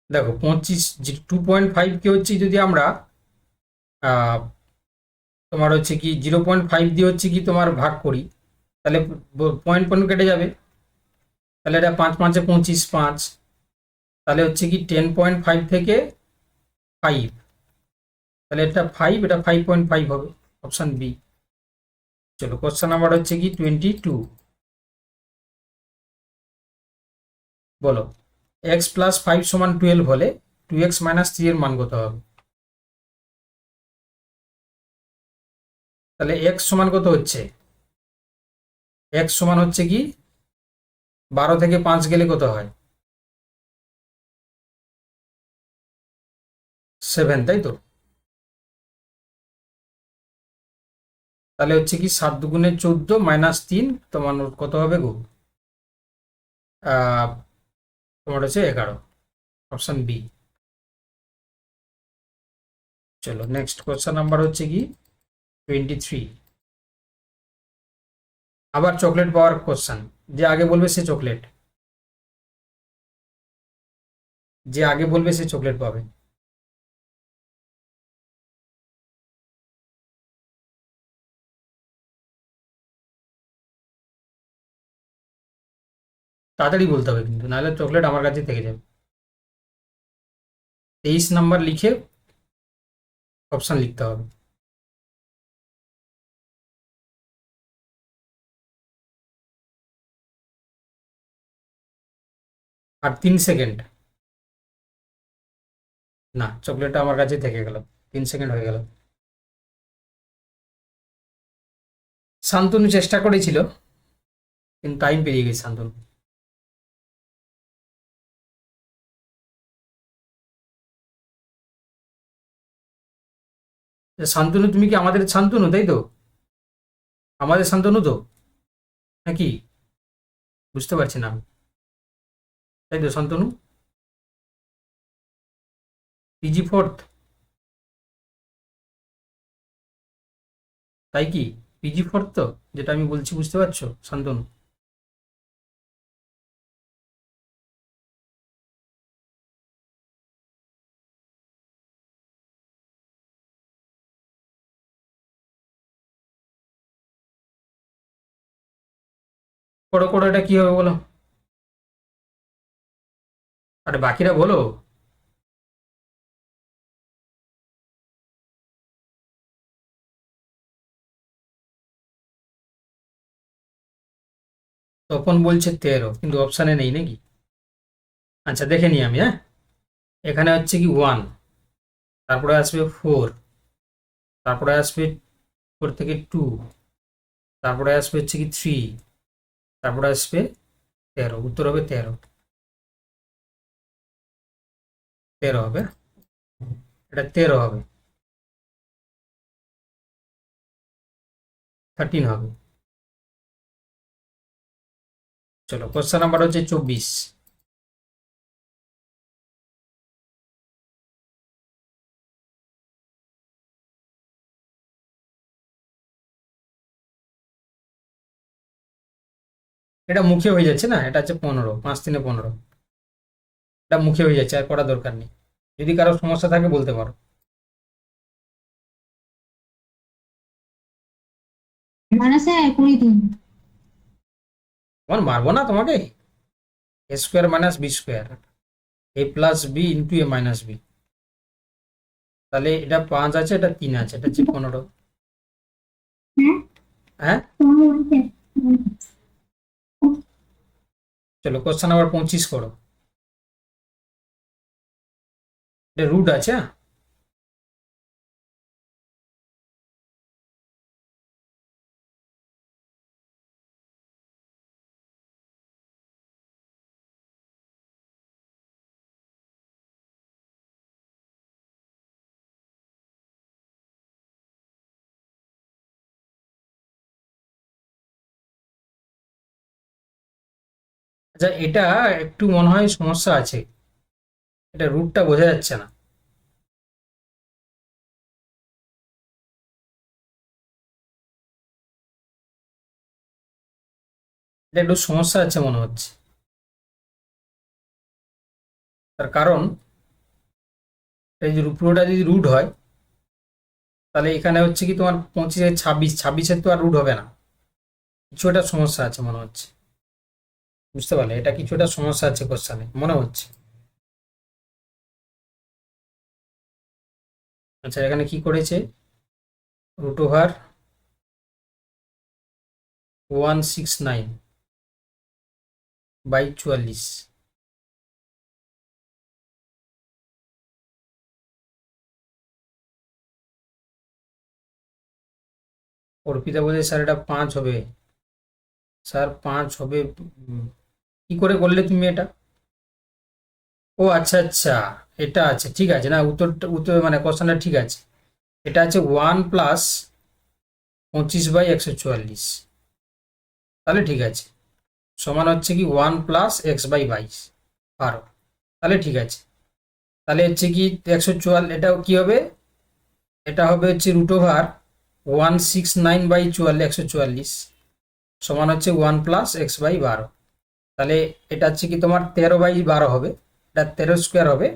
দেখো 25, 2.5 কে হচ্ছে যদি আমরা আহ, তোমার হচ্ছে কি 0.5 দিয়ে হচ্ছে কি তোমার ভাগ করি, তাহলে পয়েন্ট পয়েন্ট কেটে যাবে। তাহলে এটা 5 5 25, 5। তাহলে হচ্ছে কি 10.5 থেকে 5, তাহলে এটা 5, এটা 5.5 হবে, অপশন বি। চলো কোশ্চেন নাম্বার হচ্ছে কি 22, বলো এক্স প্লাস 5 সমান 12 হলে 2x মাইনাস 3 এর মান কত হবে? তাহলে এক্স সমান কত হচ্ছে? এক্স সমান হচ্ছে কি 12 থেকে 5 গেলে কত হয়? 7, তাই তো? তাহলে হচ্ছে কি 7 দুগুণে 14 মাইনাস 3, তোমার কত হবে গো? আহ, তোমার হচ্ছে 11, অপশন বি। চলো নেক্সট কোশ্চেন নাম্বার হচ্ছে কি 23, আবার চকলেট পাওয়ার কোশ্চেন। যে আগে বলবে সে চকলেট, যে আগে বলবে সে চকলেট পাবে। তাড়াতাড়ি বলতে হবে কিন্তু, নাহলে চকলেট আমার কাছে থেকে যাবে। 23 নাম্বার লিখে অপশন লিখতে হবে। আর 3 সেকেন্ড, না চকলেটটা আমার কাছে থেকে গেল, 3 সেকেন্ড হয়ে গেল। শান্তনু চেষ্টা করেছিল কিন্তু টাইম পেরিয়ে গেছে শান্তনু। শান্তনু তুমি কি আমাদের শান্তনু, তাই তো? আমাদের শান্তনু তো নাকি? বুঝতে পারছি না আমি। তাই তো শান্তনু? পিজি 4th, তাই কি? পিজি 4th তো, যেটা আমি বলছি, বুঝতে পারছো শান্তনু? করো করো, এটা কি হবে বলো? আরে বাকিরা বলো। তপন বলছে 13, কিন্তু অপশানে নেই নাকি? আচ্ছা দেখে নিই আমি, হ্যাঁ। এখানে হচ্ছে কি 1, তারপরে আসবে 4, তারপরে আসবে 4 থেকে 2, তারপরে আসবে হচ্ছে কি 3, তারপরে আসবে 13, উত্তর হবে 13। 13 হবে, এটা 13 হবে, 13 হবে। চলো কোশ্চেন নাম্বার হচ্ছে 24, এটা মুখে হয়ে যাচ্ছে না, এটা হচ্ছে 15, 5 3 15, এটা মুখে হয়ে যাচ্ছে, আর করার দরকার নেই। যদি কারো সমস্যা থাকে বলতে পারো। মানে স্যার 20 দিন। তোমার মারবো না তোমাকে। এ square minus B square, A plus B into A minus B. তাহলে এটা 5 আছে, এটা 3 আছে, এটা হচ্ছে 15। হ্যাঁ, হ্যাঁ। তোমার বলছে। চলো কোশ্চেন নাম্বার 25 করো। এটা রুট আছে, হ্যাঁ। আচ্ছা, এটা একটু মনে হয় সমস্যা আছে, এটা রুটটা বোঝা যাচ্ছে না। এটা একটু সমস্যা আছে মনে হচ্ছে। তার কারণ এই যে পুরোটা যদি রুট হয়, তাহলে এখানে হচ্ছে কি তোমার 25 26, 26-এর তো আর রুট হবে না। কিছু একটা সমস্যা আছে মনে হচ্ছে, বুঝতে পারলে? এটা কিছু একটা সমস্যা আছে কোশ্চানে মনে হচ্ছে। আচ্ছা, এখানে কি করেছে, রুট ওভার 169 বাই 44। অর্পিতা বলছে স্যার এটা 5 হবে। স্যার 5 হবে। কি করে করলে তুমি এটা? ও আচ্ছা আচ্ছা, এটা আছে, ঠিক আছে, না উত্তরটা উত্তর মানে কোশ্চেনটা ঠিক আছে। এটা আছে 1 প্লাস 25/144, তাহলে ঠিক আছে। সমান হচ্ছে কি 1 প্লাস x/22, 12, তাহলে ঠিক আছে। তাহলে হচ্ছে কি 144, এটাও কি হবে, এটা হবে হচ্ছে রুট ওভার 169/144 সমান হচ্ছে 1 প্লাস x/12। তাহলে এটা হচ্ছে কি তোমার 13/12 হবে, এটা 13 স্কোয়ার হবে,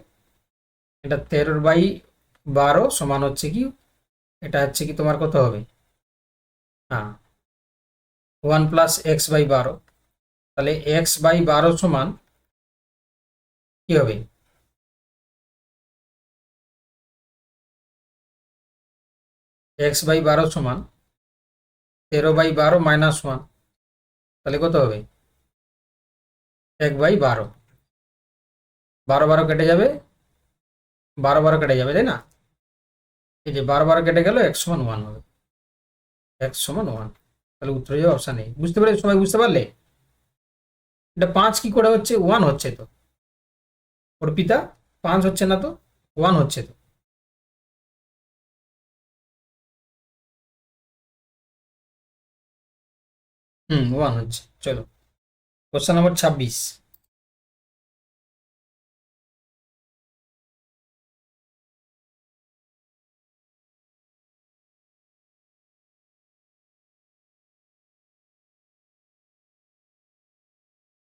এটা 13/12 সমান হচ্ছে কি, এটা হচ্ছে কি তোমার কত হবে, হ্যাঁ 1 প্লাস x/12। তাহলে x/12 সমান কি হবে, x/12 সমান 13/12 মাইনাস 1, তাহলে কত হবে 1/12। 12 কেটে যাবে, 12 কেটে যাবে, তাই না? এই যে 12 কেটে গেল, x=1 হবে, x=1। তাহলে উত্তরে যাবে অপশান নেই। বুঝতে পারলে সবাই? বুঝতে পারলে? এটা 5 কি করে হচ্ছে, 1 হচ্ছে তো অর্পিতা, 5 হচ্ছে না তো, 1 হচ্ছে তো। হুম, 1 হচ্ছে। চলো, কোশ্চেন নম্বর 26।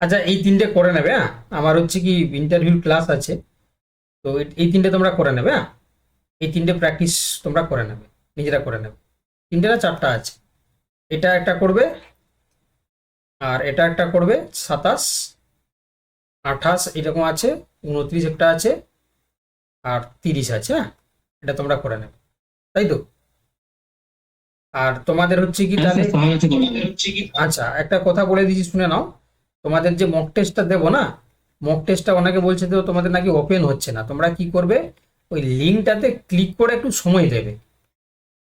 আচ্ছা, এই তিনটে করে নেবে, হ্যাঁ? আমার হচ্ছে কি ইন্টারভিউ ক্লাস আছে, তো এই তিনটে তোমরা করে নেবে, হ্যাঁ? এই তিনটে প্র্যাকটিস তোমরা করে নেবে, নিজেরা করে নেবে। তিনটে না চারটা আছে, এটা একটা করবে, আর এটা একটা করবে, 27, 28 এরকম আছে, 29 একটা আছে, আর 30 আছে, হ্যাঁ? এটা তোমরা করে নেবে, তাই তো? আর তোমাদের হচ্ছে কি হ্যাঁ তাহলে, স্যার, সবাই হচ্ছে করবে। আচ্ছা একটা কথা বলে দিচ্ছি শুনে নাও। তোমাদের যে মক টেস্টটা দেবো না, মক টেস্টটা অনেকে বলছে তো তোমাদের নাকি ওপেন হচ্ছে না। তোমরা কি করবে, ওই লিঙ্কটাতে ক্লিক করে একটু সময় দেবে।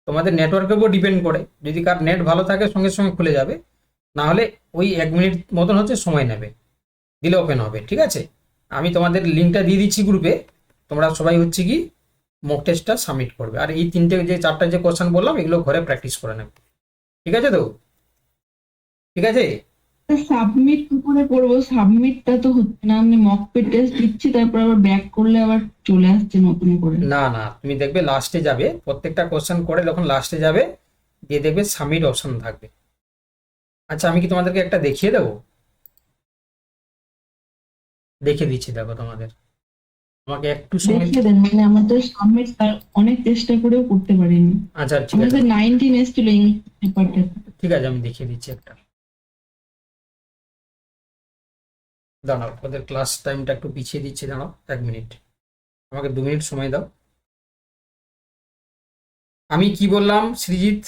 তোমাদের নেটওয়ার্কের উপর ডিপেন্ড করে, যদি কার নেট ভালো থাকে সঙ্গে সঙ্গে খুলে যাবে, না হলে ওই 1 মিনিট মতন হচ্ছে সময় নেবে, দিলে ওপেন হবে, ঠিক আছে? আমি তোমাদের লিঙ্কটা দিয়ে দিচ্ছি গ্রুপে, তোমরা সবাই হচ্ছে কি মক টেস্টটা সাবমিট করবে। আর এই তিনটে যে চারটা যে কোশ্চেন বললাম এগুলো ঘরে প্র্যাকটিস করে নেবে, ঠিক আছে তো? ঠিক আছে। সাবমিট কি করে করবো? সাবমিটটা তো হচ্ছে না, আমি মক টেস্ট দিচ্ছি তারপর আবার ব্যাক করলে আবার চলে আসছে নতুন করে। না না, তুমি দেখবে লাস্টে যাবে, প্রত্যেকটা কোশ্চেন করে যখন লাস্টে যাবে, দিয়ে দেখবে সাবমিট অপশন থাকবে। আচ্ছা, আমি কি তোমাদেরকে একটা দেখিয়ে দেবো? দেখে দিচ্ছি, দেখো তোমাদের, আমাকে একটু সময়। দেখিয়ে দেন, মানে আমাদের সাবমিট অনেক চেষ্টা করেও করতে পারিনি। আচ্ছা ঠিক আছে, আমাদের 19 এসেছিল ইংলিশ পেপারটা। ঠিক আছে, আমি দেখিয়ে দিচ্ছি একটা, দাঁড়াও, ওদের ক্লাস টাইমটা একটু পিছিয়ে দিচ্ছি, দাঁড়াও 1 মিনিট, আমাকে 2 মিনিট সময় দাও। আমি কি বললাম সৃজিত?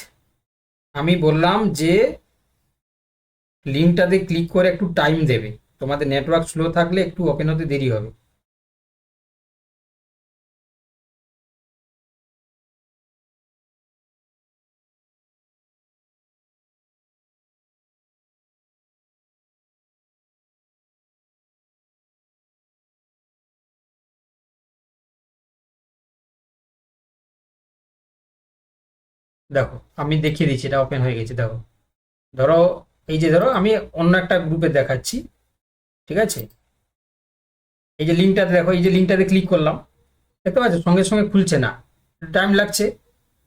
আমি বললাম যে লিঙ্কটাতে ক্লিক করে একটু টাইম দেবে, তোমাদের নেটওয়ার্ক স্লো থাকলে একটু ওপেন হতে দেরি হবে। দেখো আমি দেখিয়ে দিচ্ছি, এটা ওপেন হয়ে গেছে, দেখো। ধরো, এই যে ধরো আমি অন্য একটা গ্রুপে দেখাচ্ছি, ঠিক আছে, এই যে লিঙ্কটাতে দেখো, এই যে লিঙ্কটাতে ক্লিক করলাম, দেখতে পাচ্ছ সঙ্গে সঙ্গে খুলছে না, টাইম লাগছে।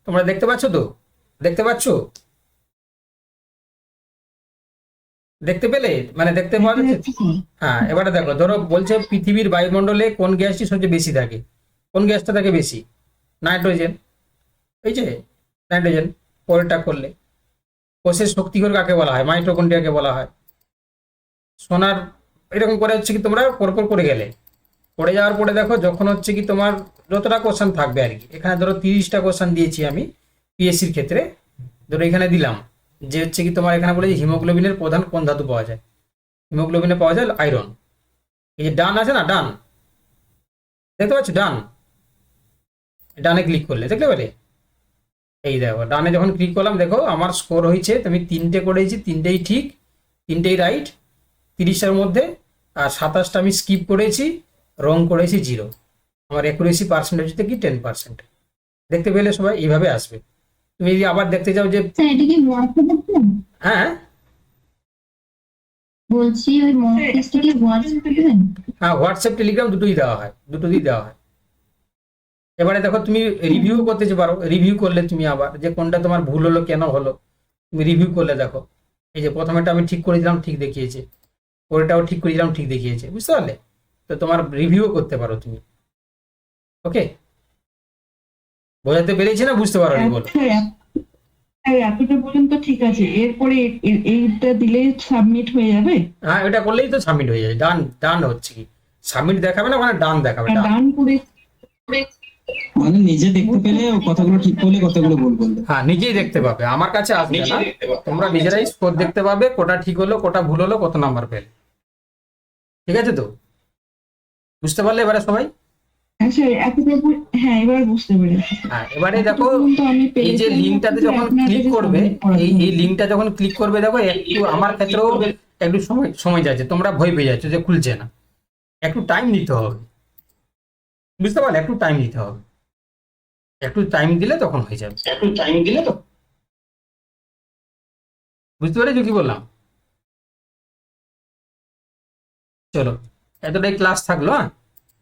তোমরা দেখতে পাচ্ছ তো, দেখতে পাচ্ছ, দেখতে পেলে, মানে দেখতে পাওয়া যাচ্ছে। হ্যাঁ, এবারে দেখো, ধরো বলছে পৃথিবীর বায়ুমণ্ডলে কোন গ্যাসটি সবচেয়ে বেশি থাকে, কোন গ্যাসটা থাকে বেশি? নাইট্রোজেন, এই যে নাইট্রোজেন। পরেরটা করলে কোষের শক্তিঘর কাকে বলা হয়? মাইটোকন্ড্রিয়াকে বলা হয়। সোনার, এরকম করে হচ্ছে কি তোমরা পরপর করে গেলে, পড়ে যাওয়ার পরে দেখো যখন হচ্ছে কি তোমার যতটা কোশ্চেন থাকবে আর কি, এখানে ধরো 30টা কোশ্চেন দিয়েছি আমি পিএসসির ক্ষেত্রে, ধরো এখানে দিলাম যে হচ্ছে কি তোমার এখানে বলে যে হিমোগ্লোবিনের প্রধান কোন ধাতু পাওয়া যায়? হিমোগ্লোবিনে পাওয়া যায় আয়রন। এই যে ডান আছে না, ডান, দেখতে পাচ্ছ ডান, ডানে ক্লিক করলে দেখতে পেলে, এই দেখো ডানে যখন ক্লিক করলাম, দেখো আমার স্কোর হয়েছে, তুমি 3টে করেছি, 3টেই ঠিক, 3টেই রাইট 30টার মধ্যে, আর 27টা আমি স্কিপ করেছি, রং করেছি 0। আমার অ্যাকুরেসি পার্সেন্টেজ হচ্ছে কি 10%। দেখতে পেলে সবাই, এইভাবে আসবে। তুমি যদি আবার দেখতে চাও যে, স্যার এটা কি হোয়াটসঅ্যাপ দেবেন? হ্যাঁ বলছি ওই মক টেস্টটা কি হোয়াটসঅ্যাপ দেবেন? হ্যাঁ, হোয়াটসঅ্যাপ টেলিগ্রাম দুটোই দেওয়া হয়, দুটোই দেওয়া হয়। এবারে দেখো তুমি রিভিউ করতে পারো, রিভিউ করলে তুমি আবার যে কোনটা তোমার ভুল হলো, কেন হলো, তুমি রিভিউ করলে দেখো, এই যে প্রথমেটা আমি ঠিক করে দিলাম, ঠিক দেখিয়েছে, পরেরটাও ঠিক করে দিলাম, ঠিক দেখিয়েছে, বুঝতে পারলে? তো তোমার রিভিউ করতে পারো তুমি। ওকে, বোঝাতে পেরেছি না, বুঝতে পারো বলো? এতটা পর্যন্ত ঠিক আছে, এরপরে এইটা দিলেই সাবমিট হয়ে যাবে? হ্যাঁ, এটা করলেই তো সাবমিট হয়ে যাবে, ডান, ডান হচ্ছে কি, সাবমিট দেখাবে না, ওখানে ডান দেখাবে, আর ডান। ডান করে মানে নিজে দেখতে পেলে ও কথাগুলো ঠিক করলে কথাগুলো ভুল বলবে। হ্যাঁ, নিজেই দেখতে পাবে, আমার কাছে আসবে না, তোমরা নিজেরাই স্কোর দেখতে পাবে, কোটা ঠিক হলো, কোটা ভুল হলো, কত নাম্বার পেলে। ঠিক আছে তো, বুঝতে পারলে এবারে সবাই? আচ্ছা এতটা হ্যাঁ, এবার বুঝতে পেরেছি। হ্যাঁ, এবারে দেখো তো আমি এই যে লিঙ্কটাতে যখন ক্লিক করবে, এই লিঙ্কটা যখন ক্লিক করবে, দেখো একটু আমার ক্ষেত্রেও একটু সময় যাচ্ছে, তোমরা ভয় পেয়ে যাচ্ছ যে খুলছে না, একটু টাইম দিতে হবে, বুঝতে পারলে? একটু টাইম দিতে হবে, একটু টাইম দিলে তখন হয়ে যাবে, একটু টাইম দিলে তো, বুঝতে পেরেছো কি বললাম? চলো, এতটাই ক্লাস থাকলো। হ্যাঁ,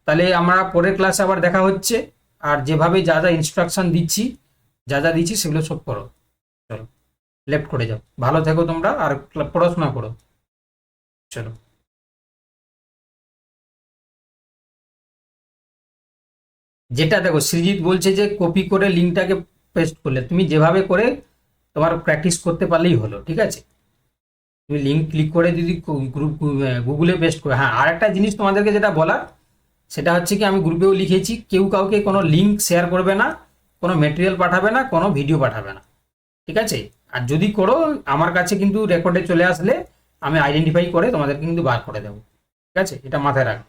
তাহলে আমরা পরের ক্লাসে আবার দেখা হচ্ছে, আর যেভাবে যা যা ইনস্ট্রাকশন দিচ্ছি, যা যা দিচ্ছি সেগুলো সব করো। চলো, লেফট করে যাও, ভালো থেকো তোমরা, আর পড়াশোনা করো। চলো। যেটা দেখো, সৃজিত বলছে যে কপি করে লিঙ্কটাকে পেস্ট করলে, তুমি যেভাবে করে তোমার প্র্যাকটিস করতে পারলেই হলো, ঠিক আছে? তুমি লিঙ্ক ক্লিক করে যদি গ্রুপ গুগলে পেস্ট করে, হ্যাঁ, আর একটা জিনিস তোমাদেরকে যেটা বলার, সেটা হচ্ছে কি আমি গ্রুপেও লিখেছি, কেউ কাউকে কোনো লিঙ্ক শেয়ার করবে না, কোনো মেটেরিয়াল পাঠাবে না, কোনো ভিডিও পাঠাবে না, ঠিক আছে? আর যদি করো, আমার কাছে কিন্তু রেকর্ডে চলে আসলে আমি আইডেন্টিফাই করে তোমাদেরকে কিন্তু বার করে দেবো, ঠিক আছে? এটা মাথায় রাখো।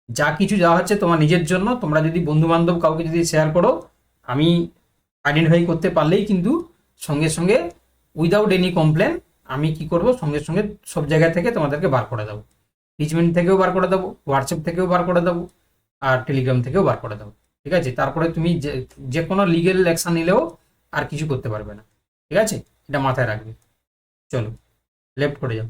যা কিছু যা হচ্ছে তোমার নিজের জন্য, তোমরা যদি বন্ধু বান্ধব কাউকে যদি শেয়ার করো, আমি আইডেন্টিফাই করতে পারলেই কিন্তু সঙ্গে সঙ্গে উইদাউট এনি কমপ্লেন আমি কি করব, সঙ্গে সঙ্গে সব জায়গা থেকে তোমাদেরকে বার করে দেবো। রিচমেন্ট থেকেও বার করে দেবো, হোয়াটসঅ্যাপ থেকেও বার করে দেবো, আর টেলিগ্রাম থেকেও বার করে দেবো, ঠিক আছে? তারপরে তুমি যে কোনো লিগেল অ্যাকশন নিলেও আর কিছু করতে পারবে না, ঠিক আছে? এটা মাথায় রাখবে। চলো, লেফট করে যাও।